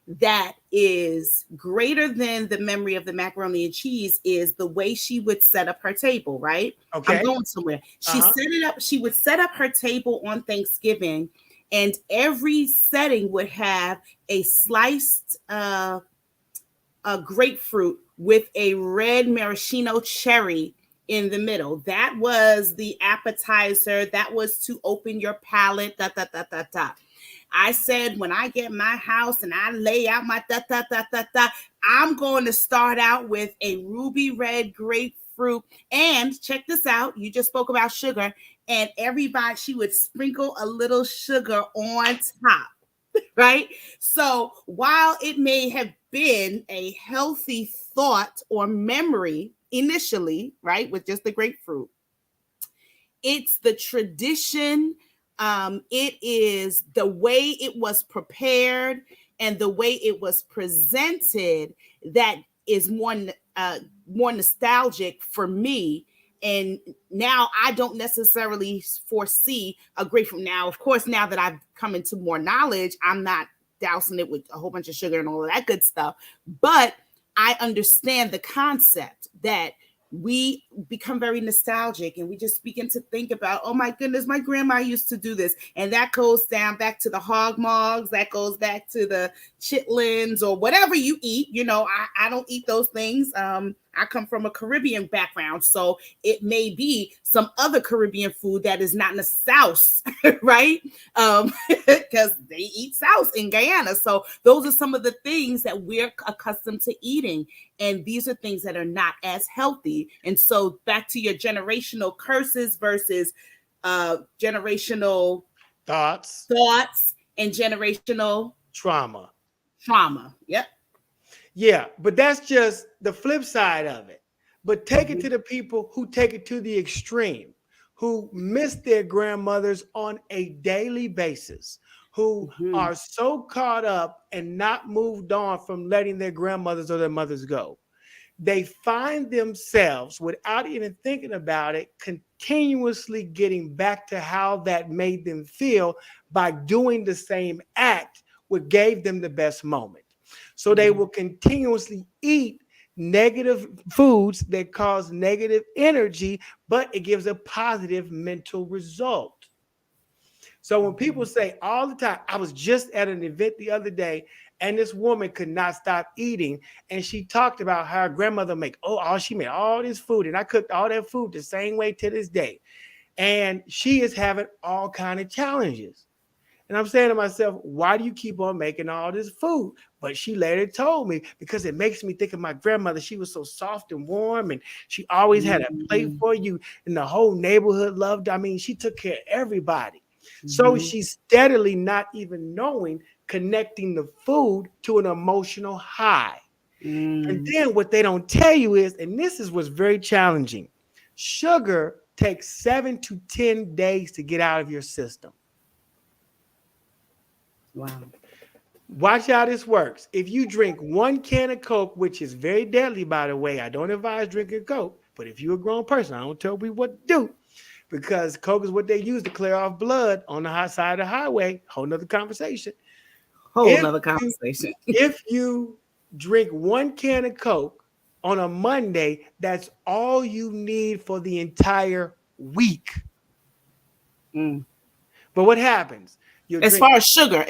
that is greater than the memory of the macaroni and cheese is the way she would set up her table, right? Okay. I'm going somewhere. She set it up. She would set up her table on Thanksgiving, and every setting would have a sliced a grapefruit with a red maraschino cherry in the middle. That was the appetizer. That was to open your palate. I said, when I get my house and I lay out my I'm going to start out with a ruby red grapefruit. And check this out. You just spoke about sugar, and everybody, she would sprinkle a little sugar on top. Right? So while it may have been a healthy thought or memory initially, right, with just the grapefruit, it's the tradition. It is the way it was prepared and the way it was presented that is more nostalgic for me. And now I don't necessarily foresee a grapefruit. Now, of course, now that I've come into more knowledge, I'm not dousing it with a whole bunch of sugar and all of that good stuff. But I understand the concept that we become very nostalgic and we just begin to think about, oh my goodness, my grandma used to do this. And that goes down back to the hog mogs, that goes back to the chitlins or whatever you eat. You know, I don't eat those things. I come from a Caribbean background, so it may be some other Caribbean food that is not in the South, right? Because they eat South in Guyana. So those are some of the things that we're accustomed to eating. And these are things that are not as healthy. And so back to your generational curses versus generational thoughts and generational trauma. Yep. Yeah, but that's just the flip side of it. But take it to the people who take it to the extreme, who miss their grandmothers on a daily basis, who are so caught up and not moved on from letting their grandmothers or their mothers go. they find themselves, without even thinking about it, continuously getting back to how that made them feel by doing the same act, what gave them the best moment. So they will continuously eat negative foods that cause negative energy, but it gives a positive mental result. So when people say all the time, I was just at an event the other day, and this woman could not stop eating, and she talked about how her grandmother she made all this food, and I cooked all that food the same way to this day, and she is having all kind of challenges. And I'm saying to myself, why do you keep on making all this food? But she later told me, because it makes me think of my grandmother. She was so soft and warm, and she always had a plate for you, and the whole neighborhood loved her. I mean, she took care of everybody. So she's steadily, not even knowing, connecting the food to an emotional high. And then what they don't tell you is, and this is what's very challenging, sugar takes 7 to 10 days to get out of your system. Wow. Watch how this works. If you drink 1 can of Coke, which is very deadly, by the way, I don't advise drinking Coke, but if you're a grown person, I don't tell people what to do, because Coke is what they use to clear off blood on the high side of the highway. Whole nother conversation. If you drink 1 can of Coke on a Monday, that's all you need for the entire week. But what happens? As far as sugar,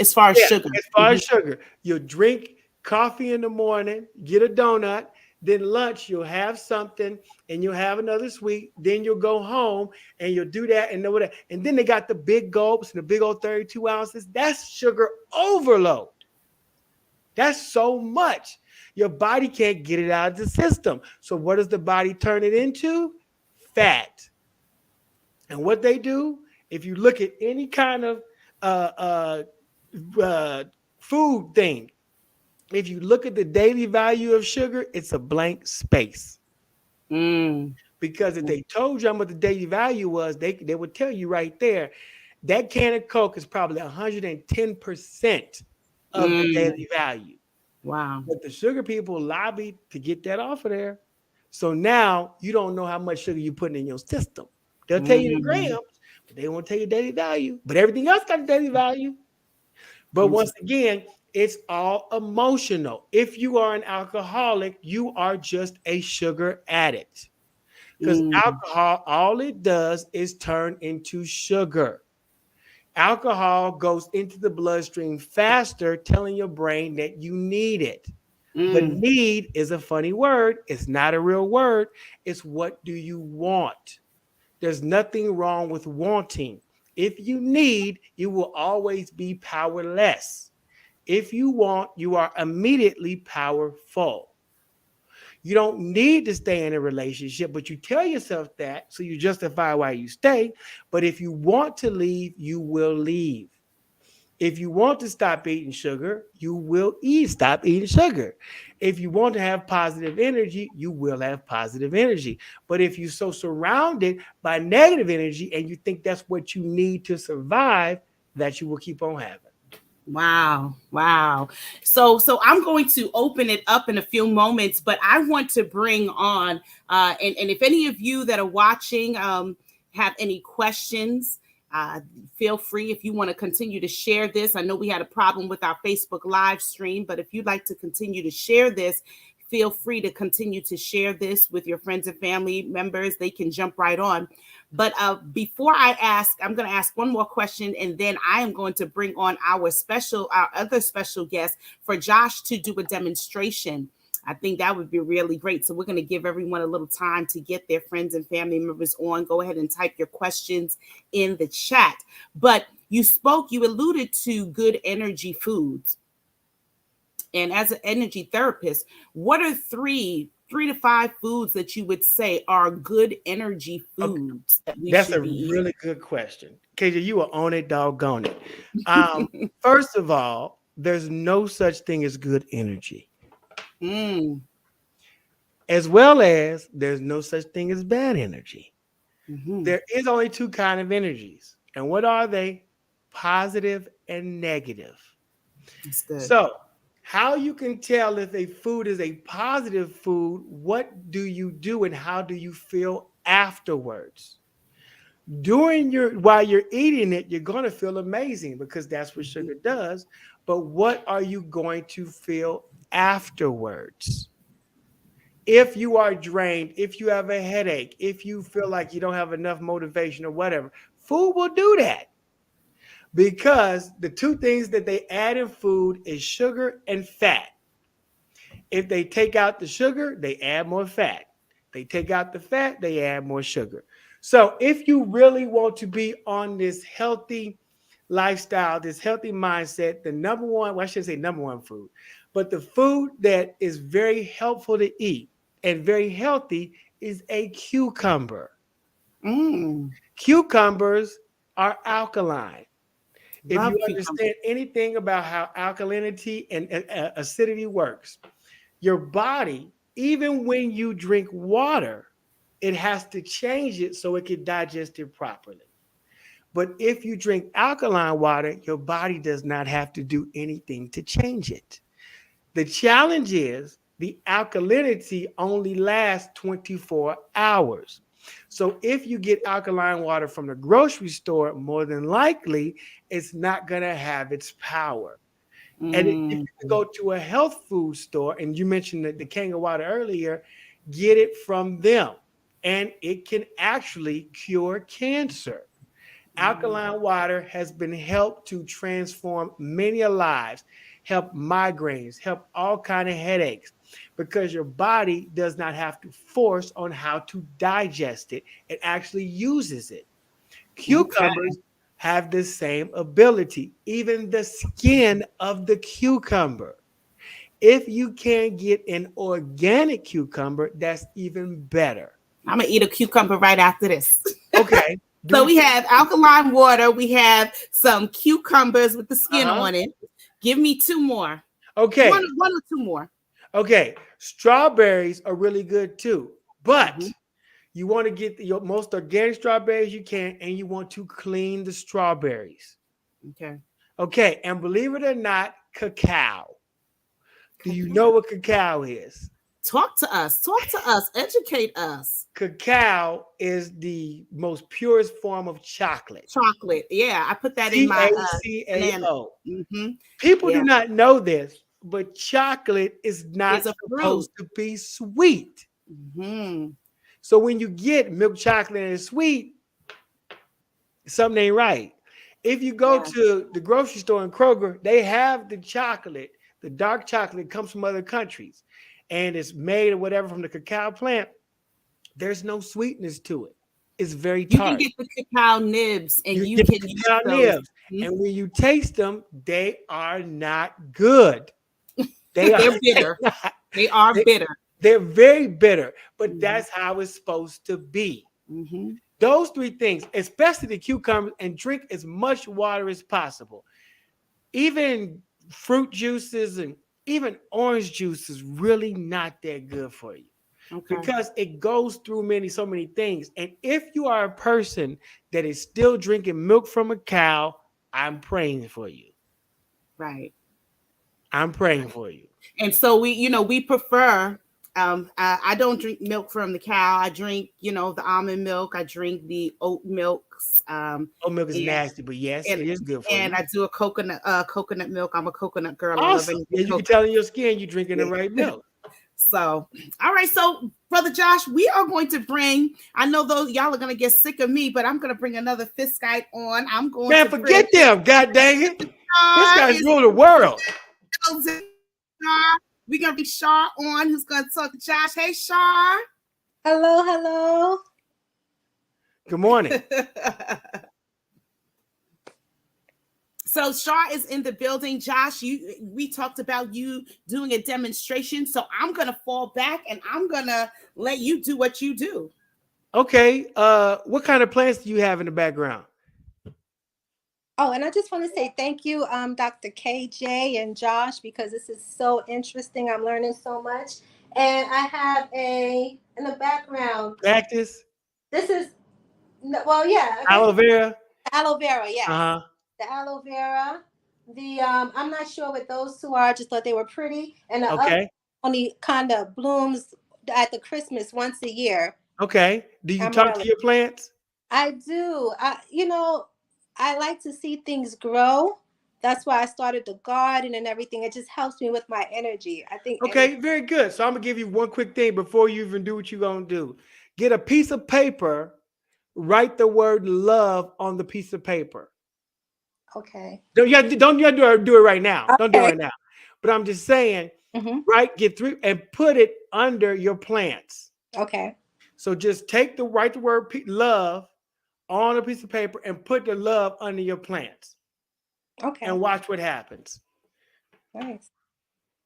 you'll drink coffee in the morning, get a donut, then lunch, you'll have something, and you'll have another sweet. Then you'll go home and you'll do that and whatever. And then they got the big gulps and the big old 32 ounces. That's sugar overload. That's so much. Your body can't get it out of the system. So what does the body turn it into? Fat. And what they do, if you look at any kind of food thing, if you look at the daily value of sugar, it's a blank space. Because if they told you how much the daily value was, they would tell you right there, that can of Coke is probably 110% of the daily value. Wow. But the sugar people lobbied to get that off of there. So now you don't know how much sugar you're putting in your system. They'll tell you the grams, but they won't tell you daily value. But everything else got a daily value. But once again, it's all emotional. If you are an alcoholic, you are just a sugar addict. Because alcohol, all it does is turn into sugar. Alcohol goes into the bloodstream faster, telling your brain that you need it. But need is a funny word. It's not a real word. It's what do you want? There's nothing wrong with wanting. If you need, you will always be powerless. If you want, you are immediately powerful. You don't need to stay in a relationship, but you tell yourself that, so you justify why you stay. But if you want to leave, you will leave. If you want to stop eating sugar, you will stop eating sugar. If you want to have positive energy, you will have positive energy. But if you're so surrounded by negative energy and you think that's what you need to survive, that you will keep on having. Wow. So I'm going to open it up in a few moments, but I want to bring on, and if any of you that are watching have any questions, feel free if you want to continue to share this. I know we had a problem with our Facebook live stream, but if you'd like to continue to share this, feel free to continue to share this with your friends and family members. They can jump right on. But before I ask, I'm going to ask one more question, and then I am going to bring on our other special guest for Josh to do a demonstration. I think that would be really great. So we're going to give everyone a little time to get their friends and family members on. Go ahead and type your questions in the chat. But you alluded to good energy foods. And as an energy therapist, what are 3 to 5 foods that you would say are good energy foods? Okay. That's a really good question. KJ, you are on it, doggone it. First of all, there's no such thing as good energy. As well as there's no such thing as bad energy. There is only 2 kinds of energies. And what are they? Positive and negative. That's good. So How you can tell if a food is a positive food, what do you do and how do you feel afterwards? While you're eating it, you're going to feel amazing because that's what sugar does. But what are you going to feel afterwards? If you are drained, if you have a headache, if you feel like you don't have enough motivation or whatever, food will do that. Because the two things that they add in food is sugar and fat. If they take out the sugar, they add more fat. They take out the fat, they add more sugar. So if you really want to be on this healthy lifestyle, this healthy mindset, the number one, well, I shouldn't say number one food, but the food that is very helpful to eat and very healthy is a cucumber. Cucumbers are alkaline. If you understand anything about how alkalinity and acidity works, your body, even when you drink water, it has to change it so it can digest it properly. But if you drink alkaline water, your body does not have to do anything to change it. The challenge is the alkalinity only lasts 24 hours. So if you get alkaline water from the grocery store, more than likely, it's not going to have its power. And if you go to a health food store, and you mentioned the Kanga water earlier, get it from them. And it can actually cure cancer. Alkaline water has been helped to transform many lives, help migraines, help all kinds of headaches, because your body does not have to force on how to digest it. It actually uses it. Cucumbers have the same ability, even the skin of the cucumber. If you can get an organic cucumber, that's even better. I'm going to eat a cucumber right after this. Okay. So we have alkaline water. We have some cucumbers with the skin on it. Give me two more. Okay. One or two more. Okay. Strawberries are really good too. But you want to get your most organic strawberries you can, and you want to clean the strawberries. Okay. Okay. And believe it or not, cacao. Do you know what cacao is? Talk to us. Educate us. Cacao is the most purest form of chocolate. Chocolate. Yeah, I put that in my CACAO. People do not know this, but chocolate is not supposed to be sweet. So when you get milk chocolate and it's sweet, something ain't right. If you go to the grocery store in Kroger, they have the chocolate. The dark chocolate comes from other countries, and it's made or whatever from the cacao plant. There's no sweetness to it. It's very tart. You can get the cacao nibs, and you can use cacao nibs. And when you taste them, they are not good. They're bitter. They are bitter. They're very bitter, but that's how it's supposed to be. Those three things, especially the cucumber, and drink as much water as possible. Even fruit juices and even orange juice is really not that good for you. Because it goes through so many things. And if you are a person that is still drinking milk from a cow, I'm praying for you. Right. I'm praying for you. And so we prefer, I don't drink milk from the cow. I drink, the almond milk. I drink the oat milks. Oat milk is nasty, but yes, it is good for you. And I do a coconut milk. I'm a coconut girl. Awesome. You can tell in your skin you're drinking the right milk. So, all right. So, Brother Josh, we are going to bring, I know those y'all are going to get sick of me, but I'm going to bring another Fiskite on. I'm going to forget them. God dang it. This guy's rule the world. We're going to be Shar on, who's going to talk to Josh. Hey, Shar. Hello. Good morning. So Shar is in the building. Josh, we talked about you doing a demonstration. So I'm going to fall back and I'm going to let you do what you do. Okay. What kind of plants do you have in the background? Oh, and I just want to say thank you, Dr. KJ and Josh, because this is so interesting. I'm learning so much. And I have in the background. Cactus? This is, well, yeah. Aloe vera? Aloe vera, yes. Uh-huh. The aloe vera. The I'm not sure what those two are. I just thought they were pretty, and the other Okay. only kind of blooms at the Christmas once a year. Okay. Do you talk to Amaryllis. your plants? I do. I like to see things grow. That's why I started the garden and everything. It just helps me with my energy. I think energy. Okay, very good. So I'm gonna give you one quick thing before you even do what you're gonna do. Get a piece of paper, write the word love on the piece of paper. Okay. Don't you have to do it right now. Don't do it Okay. right now. But I'm just saying, Hmm. right? Get through and put it under your plants. Okay. So just write the word love on a piece of paper and put the love under your plants and Okay. watch what happens. Nice.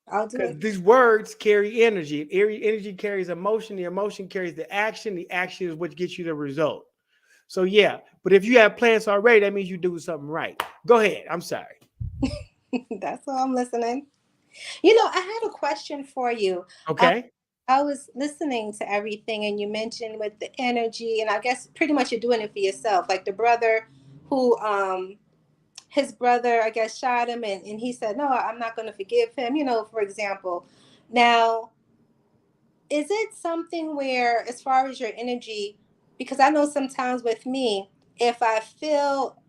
I'll do Because it. these words carry energy. Energy carries emotion. The emotion carries the action. The action is what gets you the result. So yeah, but if you have plants already, that means you're doing something right. Go ahead. I'm sorry. That's all I'm listening. I had a question for you. Uh, Okay. I was listening to everything, and you mentioned with the energy, and I guess pretty much you're doing it for yourself. Like the brother who, his brother, I guess, shot him, and he said, "No, I'm not going to forgive him." For example. Now, is it something where, as far as your energy, because I know sometimes with me, if I feel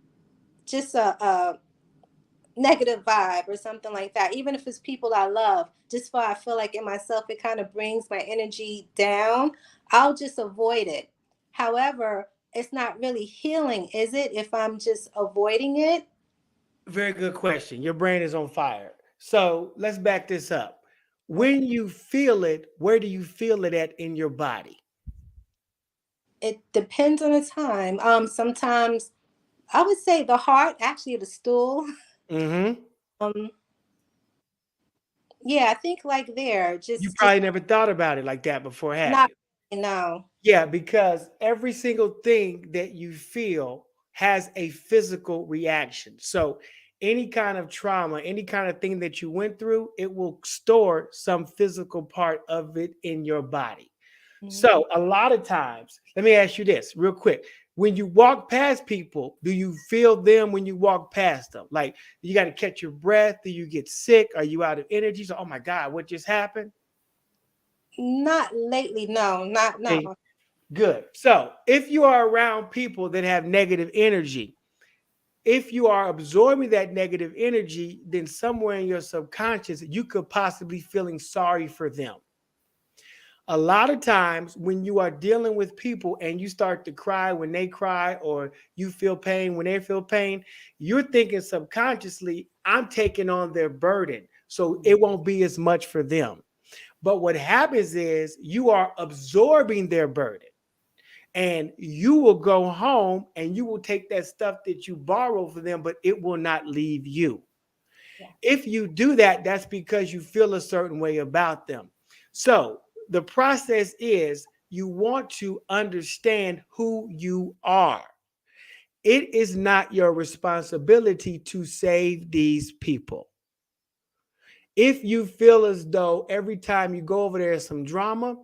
just a negative vibe or something like that, even if it's people I love, just for I feel like in myself it kind of brings my energy down, I'll just avoid it. However, it's not really healing, is it, if I'm just avoiding it? Very good question. Your brain is on fire. So let's back this up. Okay. When you feel it, where do you feel it at in your body? It depends on the time. Sometimes I would say the heart, actually the stool. Mm-hmm. Um, yeah, I think like there, You just probably never thought about it like that before, have not, you? no. Yeah, because every single thing that you feel has a physical reaction. So, any kind of trauma, any kind of thing that you went through, it will store some physical part of it in your body. Mhm. So, a lot of times, let me ask you this real quick. When you walk past people, do you feel them when you walk past them? Like, you got to catch your breath? Do you get sick? Are you out of energy? So, oh my God, what just happened? Not lately, no, not no. Okay, good. So, if you are around people that have negative energy, if you are absorbing that negative energy, then somewhere in your subconscious, you could possibly feeling sorry for them. A lot of times when you are dealing with people and you start to cry when they cry, or you feel pain when they feel pain, you're thinking subconsciously, I'm taking on their burden. So it won't be as much for them. But what happens is you are absorbing their burden. And you will go home and you will take that stuff that you borrow for them, but it will not leave you. Yeah. If you do that, that's because you feel a certain way about them. So the process is you want to understand who you are. It is not your responsibility to save these people. If you feel as though every time you go over there is some drama,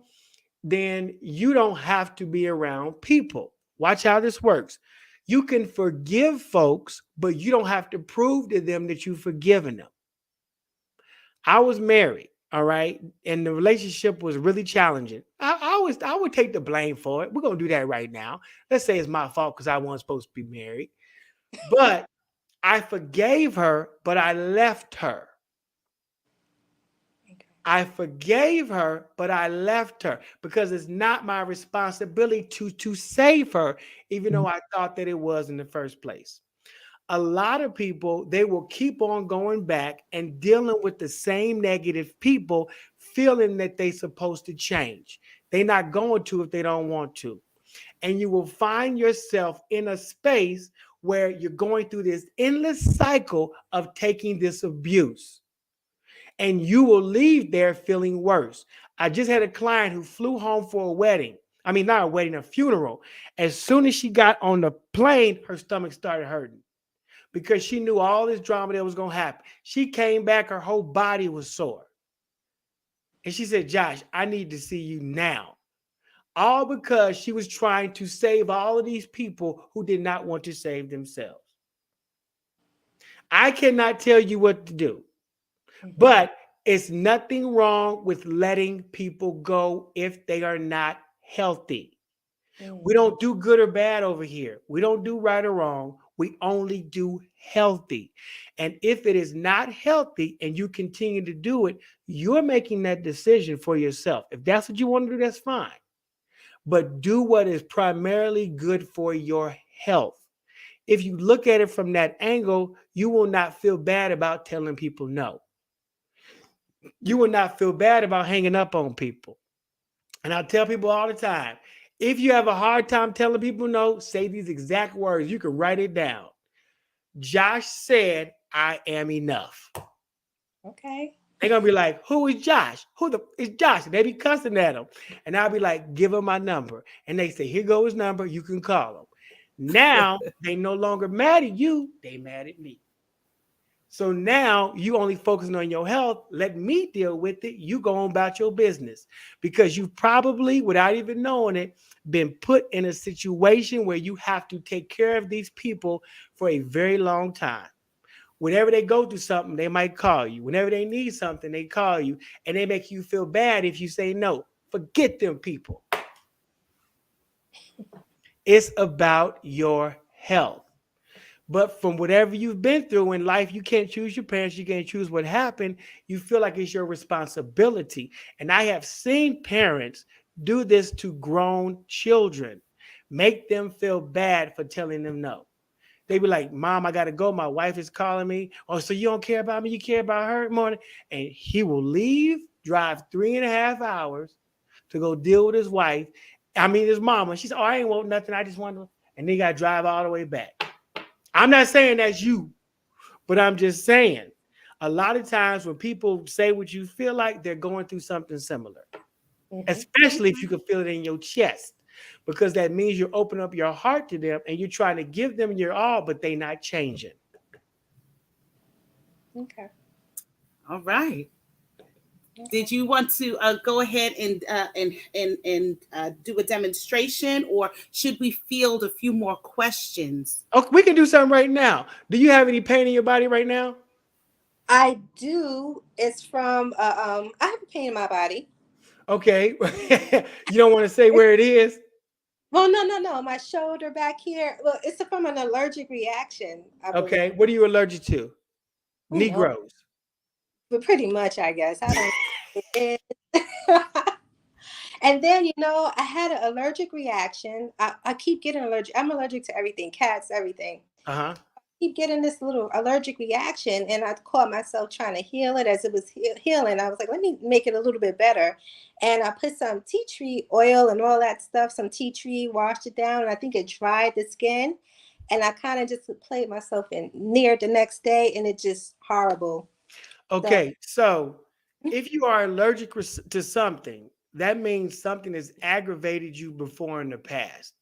then you don't have to be around people. Watch how this works. You can forgive folks, but you don't have to prove to them that you've forgiven them. I was married, all right, and the relationship was really challenging. I would take the blame for it. We're gonna do that right now. Let's say it's my fault because I wasn't supposed to be married, but I forgave her, but I left her. Okay. I forgave her, but I left her because it's not my responsibility to save her, even though I thought that it was in the first place. A lot of people, they will keep on going back and dealing with the same negative people, feeling that they're supposed to change. They're not going to if they don't want to. And you will find yourself in a space where you're going through this endless cycle of taking this abuse, and you will leave there feeling worse. I just had a client who flew home for a wedding. I mean, not a wedding, a funeral. As soon as she got on the plane, her stomach started hurting because she knew all this drama that was going to happen. She came back, her whole body was sore. And she said, Josh, I need to see you now. All because she was trying to save all of these people who did not want to save themselves. I cannot tell you what to do, Mhm. but it's nothing wrong with letting people go if they are not healthy. We Mm. don't do good or bad over here. We don't do right or wrong. We only do healthy. And if it is not healthy and you continue to do it, you're making that decision for yourself. If that's what you want to do, that's fine. But do what is primarily good for your health. If you look at it from that angle, you will not feel bad about telling people no. You will not feel bad about hanging up on people. And I tell people all the time, if you have a hard time telling people no, say these exact words. You can write it down. Josh said, I am enough. Okay. They're gonna be like, who is Josh? Who the is Josh? And they be cussing at him. And I'll be like, give him my number. And they say, here goes his number. You can call him. Now they no longer mad at you, they mad at me. So now you only focusing on your health. Let me deal with it. You go on about your business because you've probably, without even knowing it, been put in a situation where you have to take care of these people for a very long time. Whenever they go through something, they might call you. Whenever they need something, they call you, and they make you feel bad if you say no. Forget them people. It's about your health. But from whatever you've been through in life, you can't choose your parents, you can't choose what happened. You feel like it's your responsibility. And I have seen parents do this to grown children, make them feel bad for telling them no. They be like, Mom, I got to go. My wife is calling me. Oh, so you don't care about me? You care about her? Morning. And he will leave, drive 3.5 hours to go deal with his wife. I mean, his mama. She said, oh, I ain't want nothing. I just want to. And they got to drive all the way back. I'm not saying that's you, but I'm just saying a lot of times when people say what you feel like, they're going through something similar, Mhm. especially if you can feel it in your chest, because that means you're opening up your heart to them and you're trying to give them your all, but they're not changing. Okay. All right. Okay. Did you want to go ahead and do a demonstration, or should we field a few more questions? Okay, we can do something right now. Do you have any pain in your body right now? I do. It's from I have a pain in my body. Okay. You don't want to say It's, where it is? well, no. My shoulder back here. Well, it's from an allergic reaction, I believe. Okay. What are you allergic to? Who knows? Negroes. But pretty much, I guess. I don't know what it is. And then, I had an allergic reaction. I keep getting allergic. I'm allergic to everything, cats, everything. Uh-huh. Keep getting this little allergic reaction, and I caught myself trying to heal it as it was healing. I was like, let me make it a little bit better. And I put some tea tree oil and all that stuff, some tea tree, washed it down, and I think it dried the skin. And I kind of just played myself in near the next day, and it just horrible. So, Okay, so if you are allergic to something, that means something has aggravated you before in the past.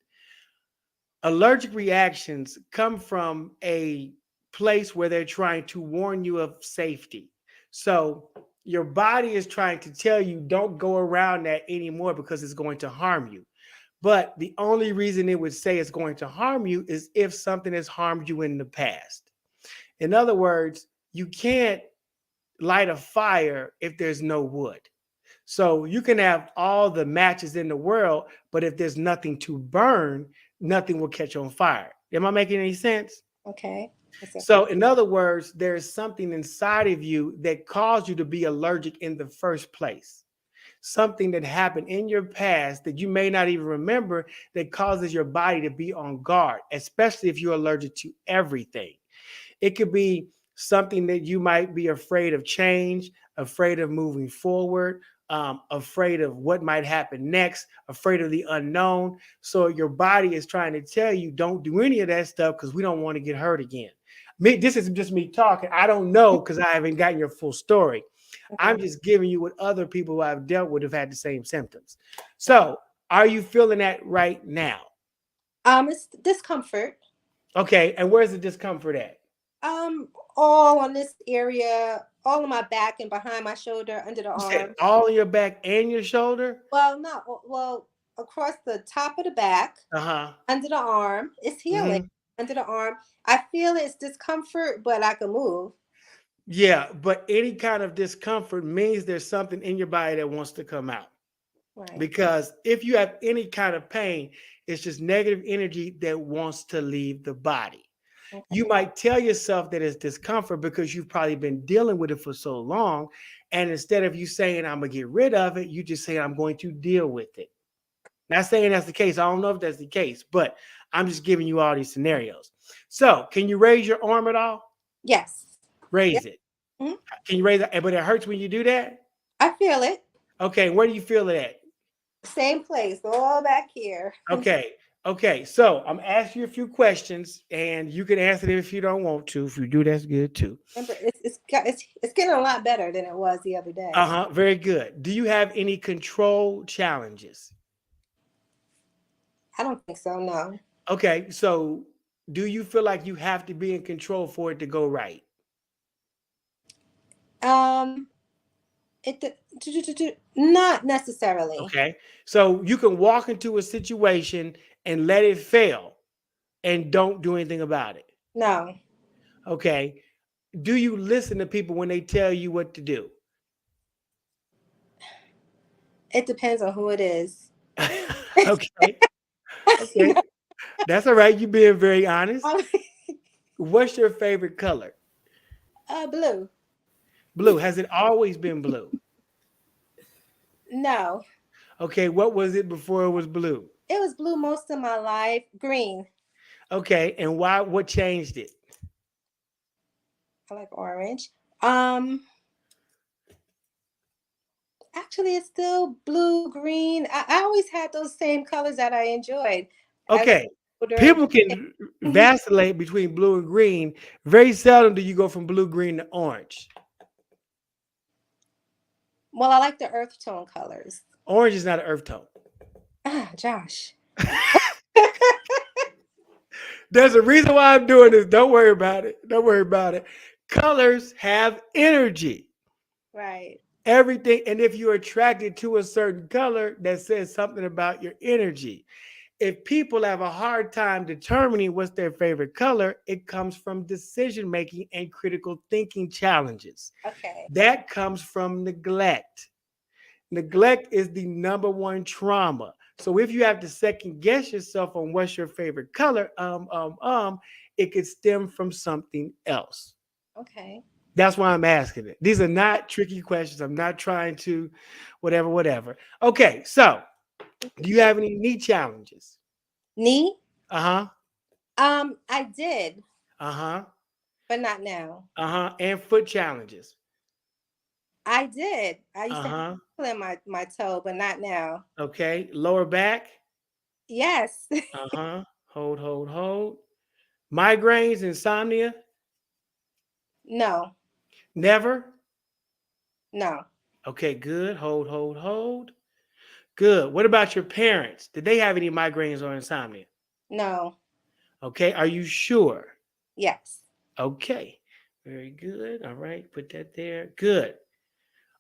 Allergic reactions come from a place where they're trying to warn you of safety. So your body is trying to tell you don't go around that anymore because it's going to harm you. But the only reason it would say it's going to harm you is if something has harmed you in the past. In other words, you can't light a fire if there's no wood. So you can have all the matches in the world, but if there's nothing to burn, nothing will catch on fire. Am I making any sense? okay. So, in other words, there's something inside of you that caused you to be allergic in the first place. Something that happened in your past that you may not even remember that causes your body to be on guard, especially if you're allergic to everything. It could be something that you might be afraid of change, afraid of moving forward, afraid of what might happen next, afraid of the unknown. So your body is trying to tell you, don't do any of that stuff because we don't want to get hurt again. This is just me talking. I don't know because I haven't gotten your full story. I'm Okay. just giving you what other people who I've dealt with have had the same symptoms. So are you feeling that right now? It's discomfort. Okay. And where's the discomfort at? Um, all on this area, all on my back and behind my shoulder, under the You said arm. all in your back and your shoulder? Well, not well across the top of the back, Uh-huh. under the arm. It's Hmm. healing. Under the arm. I feel it's discomfort, but I can move. Yeah, but any kind of discomfort means there's something in your body that wants to come out. Right. Because if you have any kind of pain, it's just negative energy that wants to leave the body. You Okay. might tell yourself that it's discomfort because you've probably been dealing with it for so long. And instead of you saying, I'm going to get rid of it, you just say, I'm going to deal with it. Not saying that's the case. I don't know if that's the case, but I'm just giving you all these scenarios. So, can you raise your arm at all? Yes. Raise Yep. it. Mhm. Can you raise it? But it hurts when you do that? I feel it. Okay, where do you feel it at? Same place, all back here. Okay. Okay. So I'm asking you a few questions and you can answer them if you don't want to. If you do, that's good too. Remember, it's getting a lot better than it was the other day. Uh-huh. Very good. Do you have any control challenges? I don't think so. No. Okay. So do you feel like you have to be in control for it to go right? Um. Not necessarily. Okay. So you can walk into a situation and let it fail and don't do anything about it. No. Okay. Do you listen to people when they tell you what to do? It depends on who it is. Okay. Okay. That's all right. You're being very honest. Um, What's your favorite color? blue. Blue. Has it always been blue? No. Okay. What was it before it was blue? It was blue most of my life. Green. Okay. And why? What changed it? I like orange. Um. Actually, it's still blue, green. I always had those same colors that I enjoyed. As I Okay. got older. People can vacillate between blue and green. Very seldom do you go from blue, green to orange. Well, I like the earth tone colors. Orange is not an earth tone. Ah, Josh. There's a reason why I'm doing this. Don't worry about it. Don't worry about it. Colors have energy. Right. Everything. And if you're attracted to a certain color, that says something about your energy. If people have a hard time determining what's their favorite color, it comes from decision making and critical thinking challenges. Okay. That comes from neglect. Neglect is the number one trauma. So if you have to second guess yourself on what's your favorite color, it could stem from something else. Okay. That's why I'm asking it. These are not tricky questions. I'm not trying to whatever. Okay, so do you have any knee challenges? Knee? Uh-huh. I did, Uh-huh. but not now. Uh-huh. And foot challenges. I did. I used to have Uh-huh. a hole in my toe, but not now. Okay. Lower back. Yes. Uh-huh. Hold. Migraines, insomnia. No. Never. No. Okay, good. Hold. Good. What about your parents? Did they have any migraines or insomnia? No. Okay. Are you sure? Yes. Okay. Very good. All right. Put that there. Good.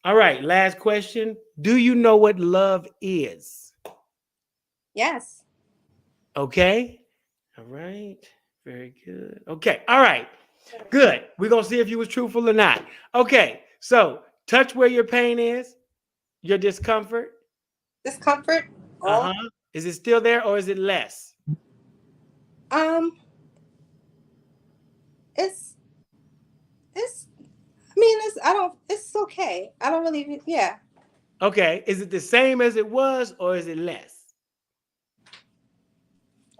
All right. Last question. Do you know what love is? Yes. Okay. All right. Very good. Okay. All right. Good. We're going to see if you was truthful or not. Okay. So touch where your pain is, your discomfort. Discomfort? Oh. Uh-huh. Is it still there or is it less? Um, it's I mean, it's okay. I don't really, yeah. Okay. Is it the same as it was or is it less?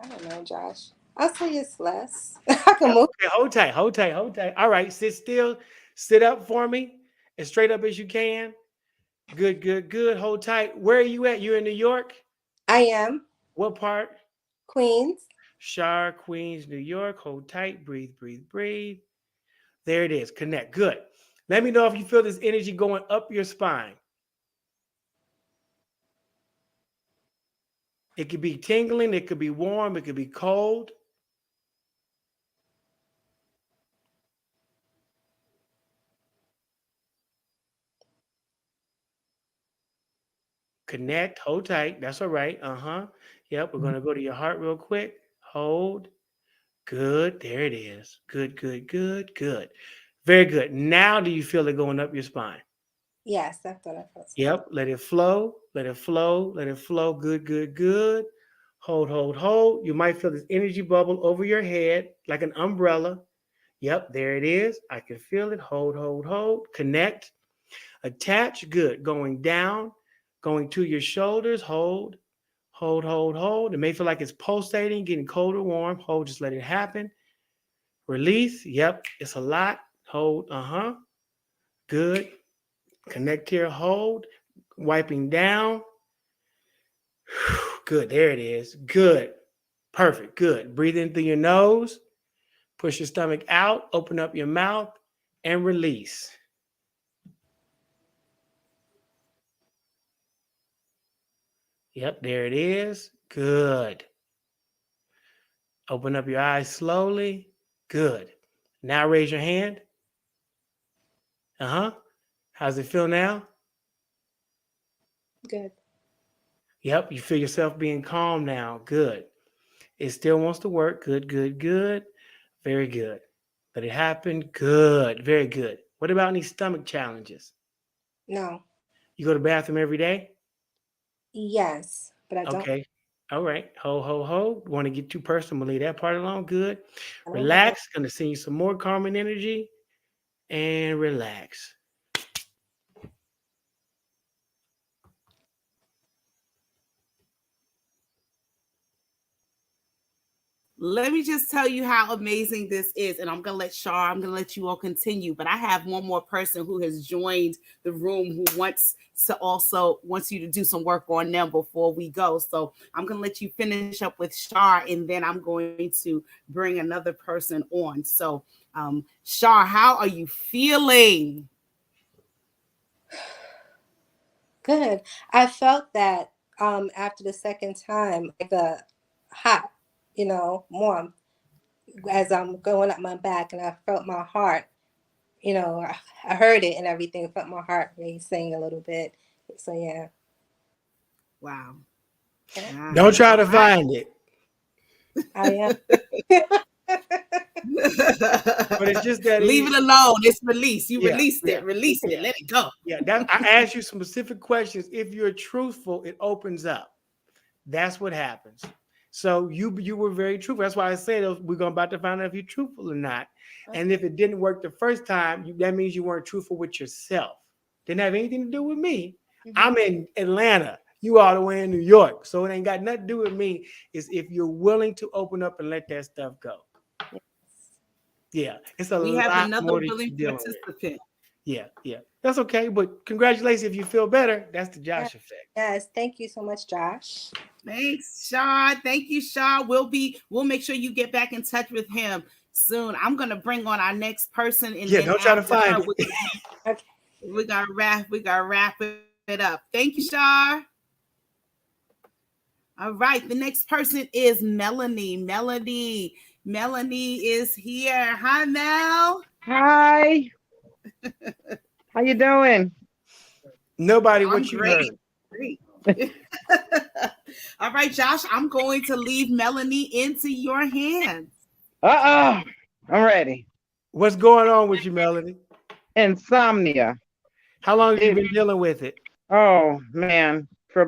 I don't know, Josh. I'll say it's less. I can move. Okay. Hold tight. All right. Sit still. Sit up for me as straight up as you can. Good. Hold tight. Where are you at? You in New York? I am. What part? Queens. Shar, Queens, New York. Hold tight. Breathe. There it is. Connect. Good. Let me know if you feel this energy going up your spine. It could be tingling. It could be warm. It could be cold. Connect. Hold tight. That's all right. Uh-huh. Yep. We're going to go to your heart real quick. Hold. Good. There it is. Good, good, good, good. Very good. Now do you feel it going up your spine? Yes, that's what I felt. Yep. Let it flow. Let it flow. Let it flow. Good, good, good. Hold, hold, hold. You might feel this energy bubble over your head like an umbrella. Yep, there it is. I can feel it. Hold, hold, hold. Connect. Attach. Good. Going down, going to your shoulders. Hold, hold, hold, hold. It may feel like it's pulsating, getting cold or warm. Hold, just let it happen. Release. Yep, it's a lot. Hold. Good. Connect here. Hold. Wiping down. Good. There it is. Good. Perfect. Good. Breathe in through your nose. Push your stomach out. Open up your mouth and release. Yep, there it is. Good. Open up your eyes slowly. Good. Now raise your hand. How's it feel now? Good. Yep, you feel yourself being calm now. Good. It still wants to work. Good, good, good. Very good. Let it happen. Good. Very good. What about any stomach challenges? No. You go to the bathroom every day? Yes, but I don't. Okay. All right. Ho, ho, ho. Want to get too personal? Leave that part alone. Good. I don't have Relax. Going to send you some more calming energy. And relax. Let me just tell you how amazing this is. And I'm going to let you all continue. But I have one more person who has joined the room who wants you to do some work on them before we go. So I'm going to let you finish up with Shar, and then I'm going to bring another person on. So Shar, how are you feeling? Good. I felt that after the second time, like the hot, warm as I'm going up my back, and I felt my heart, I heard it and everything, felt my heart racing a little bit. So yeah. Wow. Yeah. Don't try to All right. find it. I am. But it's just that Leave easy. it alone. It's released. You Yeah, released yeah, it. Release it. yeah. Let it go. Yeah, that I ask you some specific questions. If you're truthful, it opens up. That's what happens. So you were very truthful. That's why I said we're about to find out if you're truthful or not. And if it didn't work the first time, that means you weren't truthful with yourself. Didn't have anything to do with me. Mhm. I'm in Atlanta. You all the way in New York. So it ain't got nothing to do with me. Is if you're willing to open up and let that stuff go. Yes. Yeah, it's a We have lot another more that willing you're dealing with. participant. Yeah, yeah. That's okay. But congratulations if you feel better. That's the Josh effect. Yes. Thank you so much, Josh. Thanks, Shaw. Thank you, Shaw. We'll make sure you get back in touch with him soon. I'm gonna bring on our next person, and Yeah, then don't try to after find her, it. Okay. we gotta wrap it up. Thank you, Shaw. All right, the next person is Melanie. Melanie is here. Hi, Mel. Hi, how you doing? Nobody I'm what you great. heard. Great. All right, Josh, I'm going to leave Melanie into your hands. Uh-oh, I'm ready. What's going on with you, Melanie? Insomnia. How long have you It, been dealing with it? oh man, for a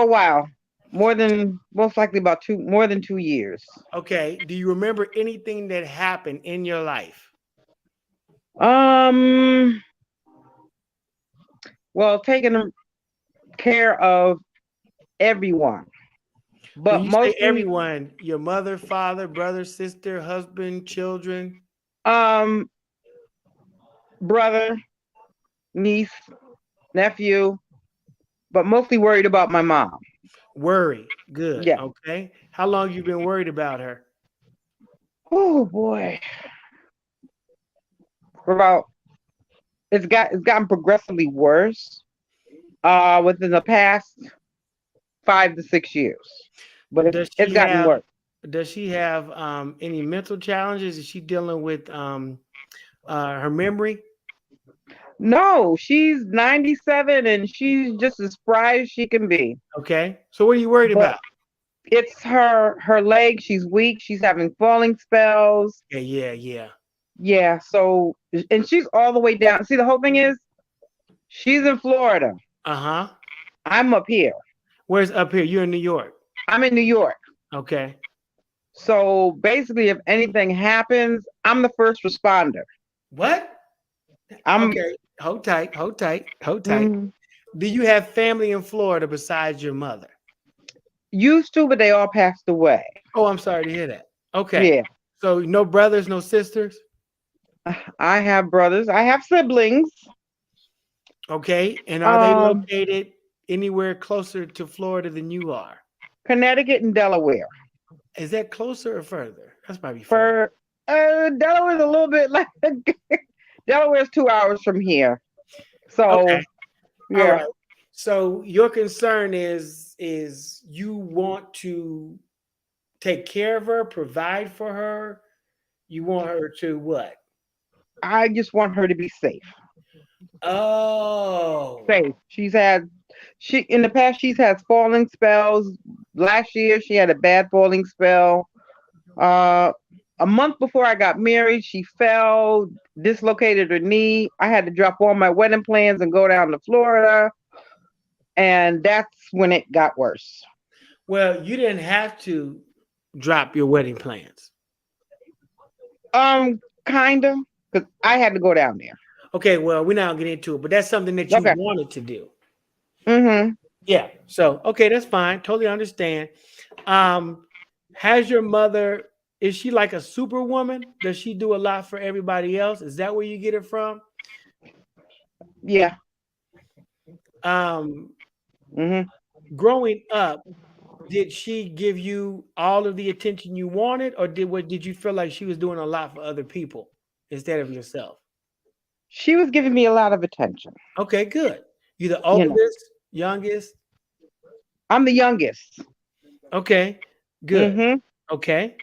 while. Most likely more than 2 years. Okay. Do you remember anything that happened in your life? Um, well, taking care of everyone, When but you say mostly everyone, your mother, father, brother, sister, husband, children, um brother, niece, nephew, but mostly worried about my mom. worry. Good. Yeah. Okay. How long you been worried about her? Oh boy. For about it's gotten progressively worse within the past 5 to 6 years. But Does it's she gotten have worse. any mental challenges? Is she dealing with her memory? No, she's 97 and she's just as spry as she can be. Okay. So what are you worried But about? It's her leg. She's weak. She's having falling spells. Yeah. Yeah. So, and she's all the way down. See, the whole thing is she's in Florida. Uh-huh. I'm up here. Where's up here? You're in New York. I'm in New York. Okay. So basically, if anything happens, I'm the first responder. What? I'm Okay. Hold tight. mhm. Do you have family in Florida besides your mother? Used to, but they all passed away. Oh, I'm sorry to hear that. Okay. Yeah. So no brothers, no sisters? I have brothers. I have siblings. Okay. And are they located anywhere closer to Florida than you are? Connecticut and Delaware. Is that closer or further? That's probably further. Delaware's a little bit like Delaware's 2 hours from here. So Okay. yeah. All right. So your concern is you want to take care of her, provide for her. You want her to what? I just want her to be safe. Oh. Safe. She in the past she's had falling spells. Last year she had a bad falling spell. A month before I got married, she fell, dislocated her knee. I had to drop all my wedding plans and go down to Florida. And that's when it got worse. Well, you didn't have to drop your wedding plans. Kind of, because I had to go down there. Okay, well, we're not gonna get into it, but that's something that you Okay. wanted to do. Mm-hmm. Yeah. So, okay, that's fine. Totally understand. Has your mother, is she like a superwoman? Does she do a lot for everybody else? Is that where you get it from? Yeah. Mm-hmm. Growing up, did she give you all of the attention you wanted, or did you feel like she was doing a lot for other people instead of yourself? She was giving me a lot of attention. Okay, good. You the You know. oldest, youngest? I'm the youngest. Okay, good. Mm-hmm. Okay.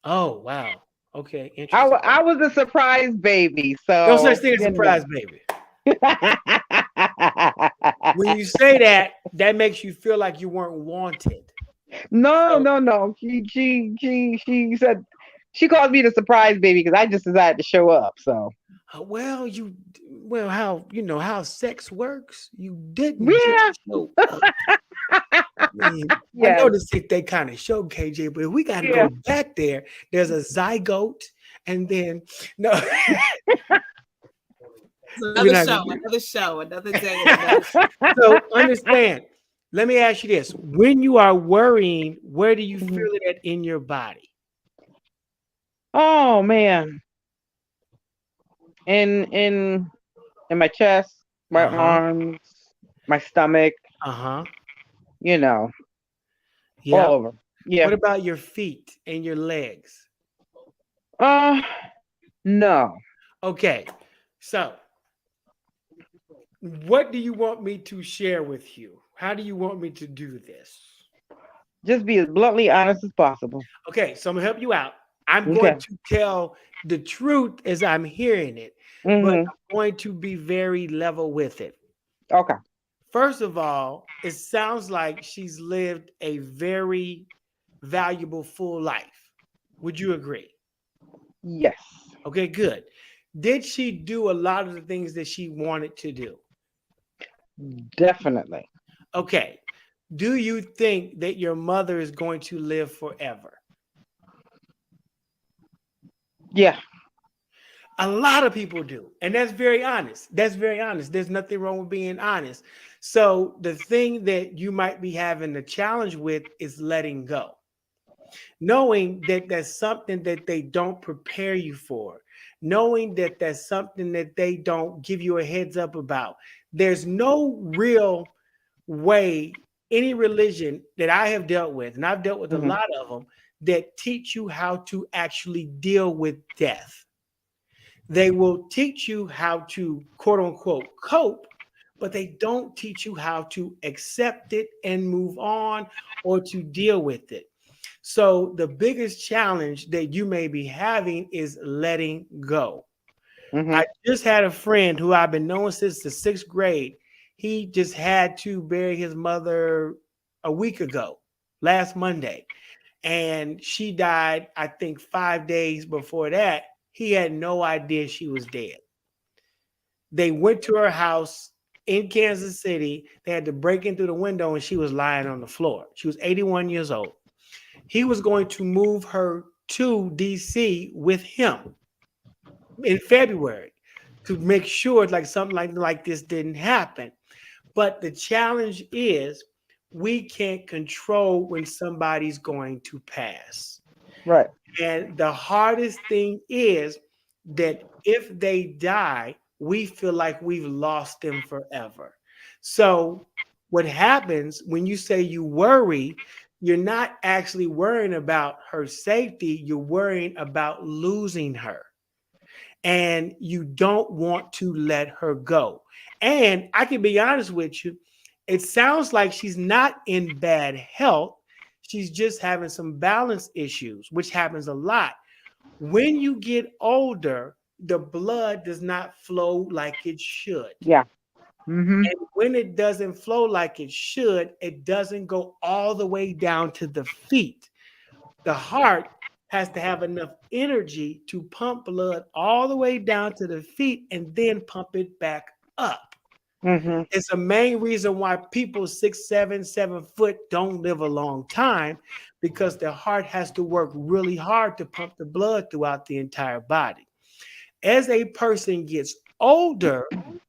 Oh, wow. Okay, I interesting. was a surprise baby. So No such thing as surprise baby. When you say that, that makes you feel like you weren't wanted. No. She said she called me the surprise baby because I just decided to show up. So Well, how you know how sex works? You didn't yeah. just show up. I mean, I Yes. know this is they kind of show KJ, but if we got to Yeah. go back there, there's a zygote, and then no. Another show, another day. Another show. So understand. Let me ask you this: when you are worrying, where do you Mhm. feel it at in your body? Oh man. In my chest, my arms, my stomach, you know, Yeah. all over. Yeah. What about your feet and your legs? No. Okay. So, what do you want me to share with you? How do you want me to do this? Just be as bluntly honest as possible. Okay, so I'm gonna help you out. I'm Okay. going to tell the truth as I'm hearing it, but Mhm. I'm going to be very level with it. Okay. First of all, it sounds like she's lived a very valuable, full life. Would you agree? Yes. Okay, good. Did she do a lot of the things that she wanted to do? Definitely. Okay. Do you think that your mother is going to live forever? Yeah. A lot of people do. And that's very honest. That's very honest. There's nothing wrong with being honest. So the thing that you might be having a challenge with is letting go. Knowing that that's something that they don't prepare you for. Knowing that that's something that they don't give you a heads up about. There's no real way, any religion that I have dealt with, and I've dealt with a lot of them, that teach you how to actually deal with death. They will teach you how to, quote unquote, cope, but they don't teach you how to accept it and move on or to deal with it. So the biggest challenge that you may be having is letting go. I just had a friend who I've been knowing since the 6th grade. He just had to bury his mother a week ago. last Monday. And she died, I think, 5 days before that. He had no idea she was dead. They went to her house in Kansas City. They had to break in through the window and she was lying on the floor. She was 81 years old. He was going to move her to DC with him in February to make sure like something like this didn't happen. But the challenge is we can't control when somebody's going to pass. Right. And the hardest thing is that if they die, we feel like we've lost them forever. So what happens when you say you worry, you're not actually worrying about her safety, you're worrying about losing her. And you don't want to let her go. And I can be honest with you, it sounds like she's not in bad health. She's just having some balance issues, which happens a lot. When you get older, the blood does not flow like it should. Yeah. Mm-hmm. And when it doesn't flow like it should, it doesn't go all the way down to the feet. The heart has to have enough energy to pump blood all the way down to the feet and then pump it back up. Mm-hmm. It's a main reason why people 6, 7, 7 foot don't live a long time, because their heart has to work really hard to pump the blood throughout the entire body. As a person gets older,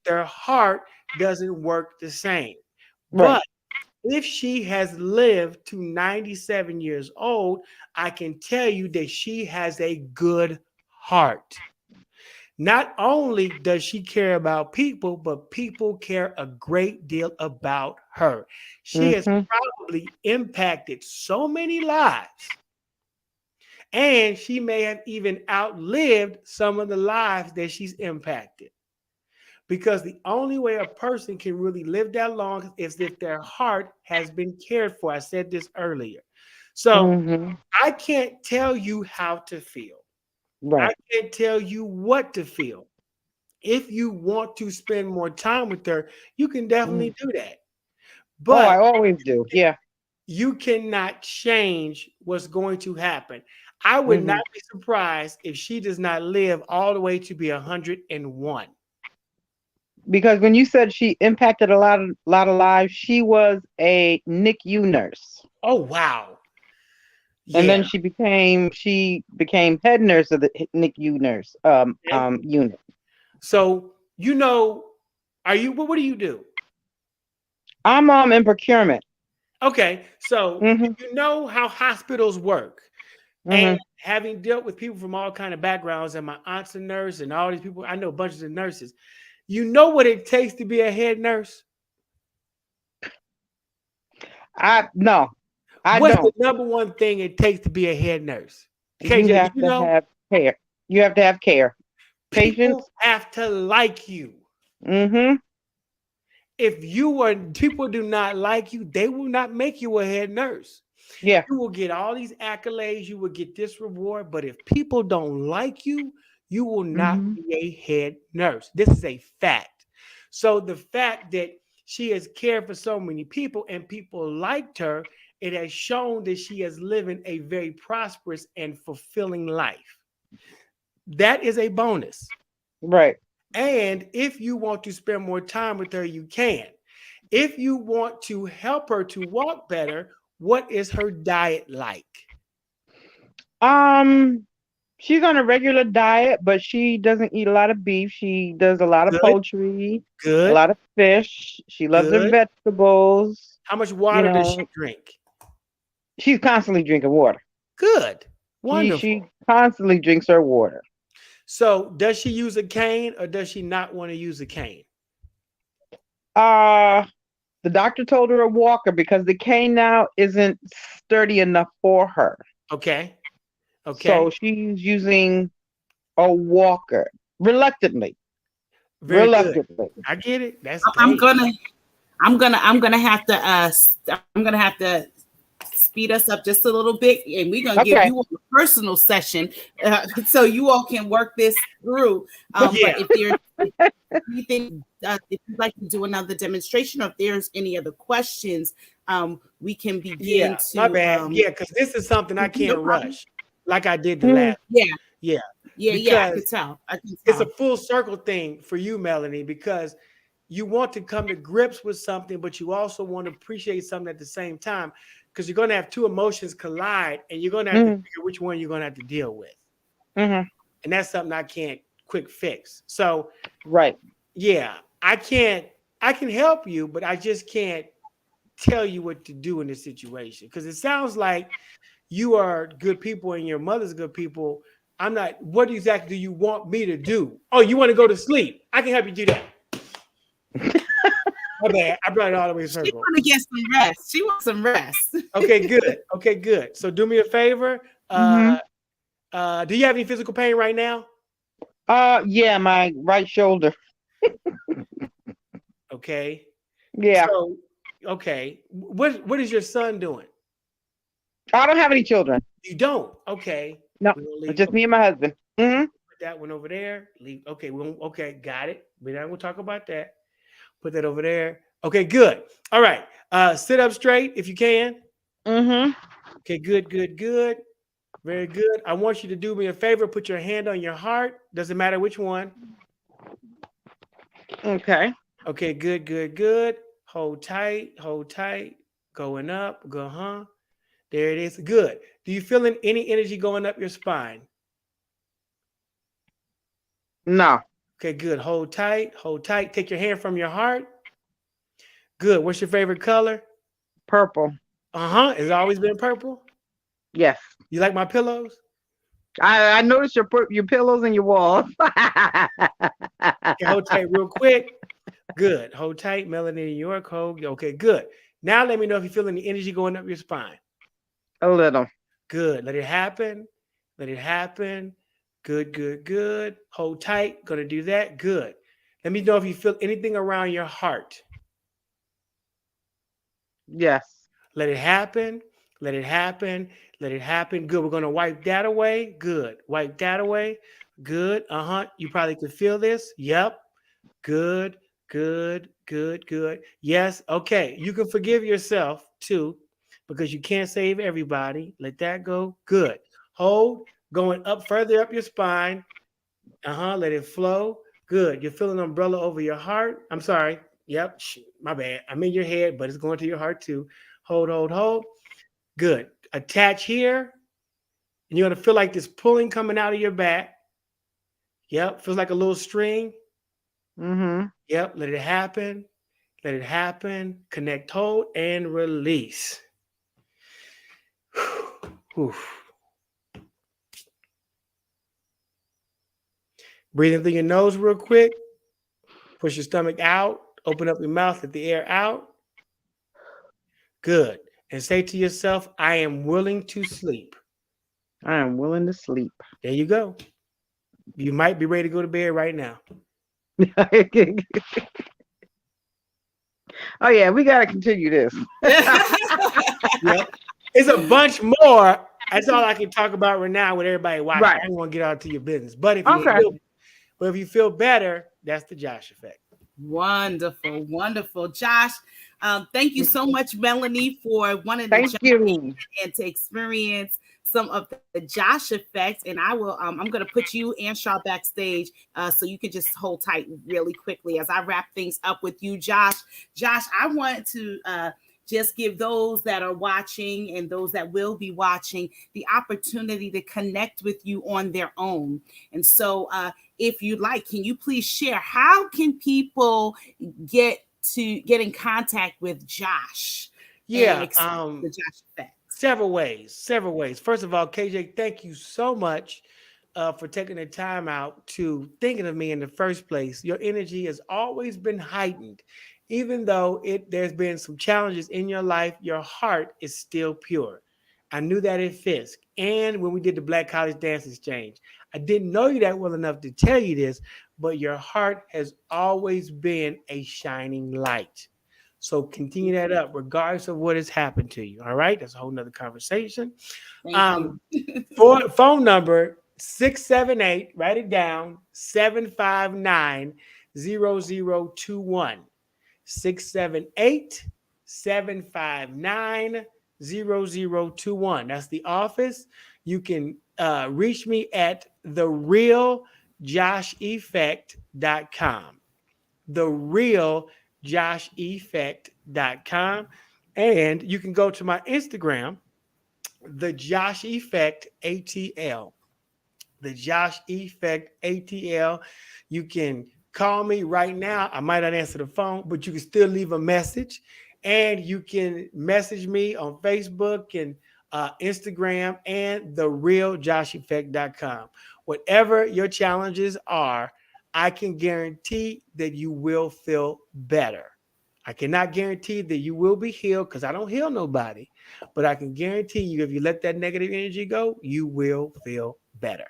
their heart doesn't work the same. Right. But if she has lived to 97 years old, I can tell you that she has a good heart. Not only does she care about people, but people care a great deal about her. She has Mm-hmm. probably impacted so many lives, and she may have even outlived some of the lives that she's impacted. Because the only way a person can really live that long is if their heart has been cared for. I said this earlier. So Mm-hmm. I can't tell you how to feel. I Right. can't tell you what to feel. If you want to spend more time with her, you can definitely Mm. do that. Oh, I But always do. Yeah. you cannot change what's going to happen. I would Mm-hmm. not be surprised if she does not live all the way to be 101. Because when you said she impacted a lot of lives, she was a NICU nurse. Oh, wow. And Yeah. then she became head nurse of the NICU nurse Okay. unit. So, are you, what do you do? I'm in procurement. Okay. So, Mm-hmm. you know how hospitals work. And Mm-hmm. having dealt with people from all kind of backgrounds, and my aunt's a nurse and all these people, I know bunches of nurses. You know what it takes to be a head nurse? I no, I What's the don't. number one thing it takes to be a head nurse? You KJ, do have you to know? have care. You have to have care. People Patience. have to like you. Mm-hmm. If people do not like you, they will not make you a head nurse. Yeah. You will get all these accolades, you will get this reward, but if people don't like you, you will not Mm-hmm. be a head nurse. This is a fact. So the fact that she has cared for so many people and people liked her, it has shown that she is living a very prosperous and fulfilling life. That is a bonus. Right. And if you want to spend more time with her, you can. If you want to help her to walk better, what is her diet like? Um, she's on a regular diet, but she doesn't eat a lot of beef. She does a lot of Good, poultry, a good, lot of fish. She loves her good. vegetables. How much You water does she know, drink? she's constantly drinking water. Good. She Wonderful. constantly drinks her water. So, does she use a cane or does she not want to use a cane? Uh the doctor told her a walker because the cane now isn't sturdy enough for her. Okay. Okay. So she's using a walker reluctantly. Very good. Reluctantly. I get it. That's I'm hey. gonna I'm gonna have to I'm gonna have to speed us up just a little bit, and we're going to give you a personal session so you all can work this through. But if there's anything, if you'd like to do another demonstration, or if there's any other questions, we can begin to. My bad. Because this is something I can't rush like I did the last. Yeah, I can tell. It's a full circle thing for you, Melanie, because you want to come to grips with something, but you also want to appreciate something at the same time, because you're going to have two emotions collide, and you're going to have to figure which one you're going to have to deal with. And that's something I can't quick fix. So, I can help you, but I just can't tell you what to do in this situation, because it sounds like you are good people and your mother's good people. I'm not. What exactly do you want me to do? Oh, you want to go to sleep? I can help you do that. My bad. I brought it all the way circle. She want to get some rest. She wants some rest. Okay, good. So do me a favor. Do you have any physical pain right now? Yeah, my right shoulder. Okay. Yeah. So, okay. What is your son doing? I don't have any children. You don't? Okay. No, it's just me and my husband. Put that one over there. Leave. Okay. Okay. Got it. We're not going to talk about that. Put that over there. Okay, good. All right. Sit up straight if you can. Okay, good. Very good. I want you to do me a favor. Put your hand on your heart. Doesn't matter which one. Okay. Okay, good. Hold tight. Going up. Go, There it is. Good. Do you feel any energy going up your spine? No. Okay, good. Hold tight. Take your hand from your heart. Good. What's your favorite color? Purple. It's always been purple? Yes. You like my pillows? I noticed your pillows and your walls. Okay, hold tight real quick. Good. Hold tight. Melanie, New York. Hold. Okay, good. Now let me know if you feel any energy going up your spine. A little. Good. Let it happen. Good. Hold tight. Gonna do that. Good. Let me know if you feel anything around your heart. Yes. Let it happen. Good. We're gonna wipe that away. Good. Wipe that away. Good. You probably could feel this. Yep. Good. Yes. Okay. You can forgive yourself too, because you can't save everybody. Let that go. Good. Hold. Going up further up your spine. Let it flow. Good. You're feeling an umbrella over your heart. I'm sorry. Yep. My bad. I'm in your head, but it's going to your heart too. Hold. Good. Attach here. And you're going to feel like this pulling coming out of your back. Yep. Feels like a little string. Yep. Let it happen. Connect, hold, and release. Whew. Breathing through your nose real quick. Push your stomach out. Open up your mouth. Let the air out. Good. And say to yourself, I am willing to sleep. I am willing to sleep. There you go. You might be ready to go to bed right now. Oh, yeah. We got to continue this. Yep. It's a bunch more. That's all I can talk about right now with everybody watching. Right. I don't want to get out to your business. But if you feel better, that's the Josh effect. Wonderful. Josh, thank you so much, Melanie, for wanting to Thank you. and to experience some of the Josh effects. And I will, I'm going to put you and Shaw backstage so you can just hold tight really quickly as I wrap things up with you, Josh. Josh, I want to just give those that are watching and those that will be watching the opportunity to connect with you on their own. And so if you'd like, can you please share, how can people get in contact with Josh? Yeah, the Josh effect. Several ways. First of all, KJ, thank you so much for taking the time out to thinking of me in the first place. Your energy has always been heightened. Even though there's been some challenges in your life, your heart is still pure. I knew that at Fisk. And when we did the Black College Dance Exchange, I didn't know you that well enough to tell you this, but your heart has always been a shining light. So continue that up, regardless of what has happened to you. All right, that's a whole nother conversation. Thank you. For phone number 678, write it down, 759-0021. 678-759-0021. That's the office. You can reach me at therealjosheffect.com. Therealjosheffect.com. And you can go to my Instagram, the Josh Effect ATL. The Josh Effect ATL. You can call me right now. I might not answer the phone, but you can still leave a message. And you can message me on Facebook and Instagram and therealjosheffect.com. Whatever your challenges are, I can guarantee that you will feel better. I cannot guarantee that you will be healed because I don't heal nobody, but I can guarantee you if you let that negative energy go, you will feel better.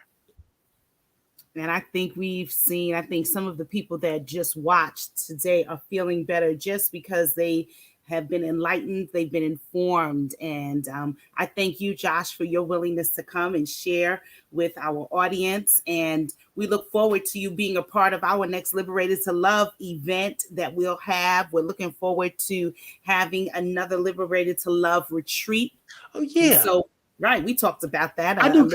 And I think I think some of the people that just watched today are feeling better just because they have been enlightened, they've been informed. And I thank you, Josh, for your willingness to come and share with our audience. And we look forward to you being a part of our next Liberated to Love event that we'll have. We're looking forward to having another Liberated to Love retreat. Oh, yeah. And so, right, we talked about that. I work with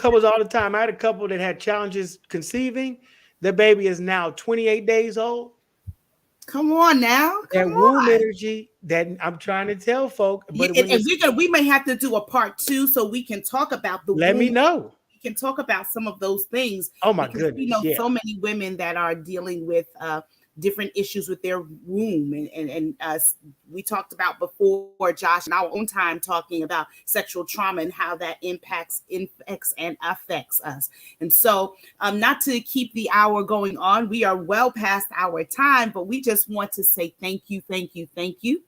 couples all the time. I had a couple that had challenges conceiving. Their baby is now 28 days old. Come on now. That womb energy that I'm trying to tell folk. But we may have to do a part 2 so we can talk about the Let womb. me know. We can talk about some of those things. Oh my goodness. We know so many women that are dealing with different issues with their womb. And we talked about before, Josh, in our own time, talking about sexual trauma and how that infects and affects us. And so not to keep the hour going on, we are well past our time, but we just want to say thank you, thank you, thank you.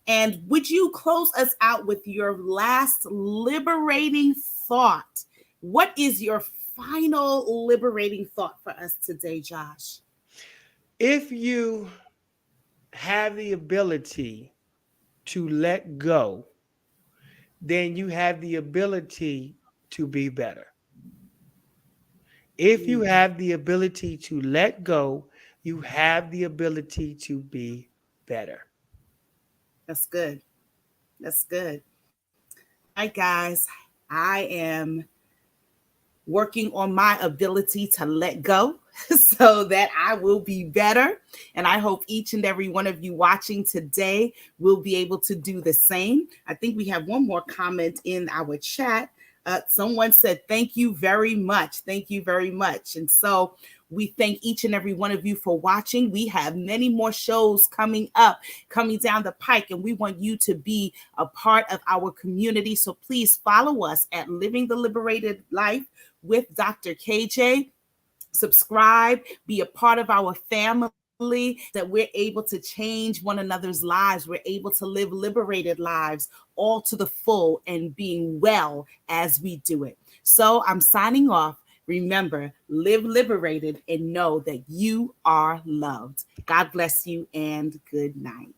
And would you close us out with your last liberating thought? What is your final liberating thought for us today, Josh? If you have the ability to let go, then you have the ability to be better. If you have the ability to let go, you have the ability to be better. That's good. That's good. All right, guys, I am working on my ability to let go so that I will be better. And I hope each and every one of you watching today will be able to do the same. I think we have one more comment in our chat. Someone said, thank you very much. Thank you very much. And so we thank each and every one of you for watching. We have many more shows coming down the pike, and we want you to be a part of our community. So please follow us at Living the Liberated Life with Dr. KJ. Subscribe, be a part of our family, that we're able to change one another's lives. We're able to live liberated lives all to the full and being well as we do it. So I'm signing off. Remember, live liberated and know that you are loved. God bless you and good night.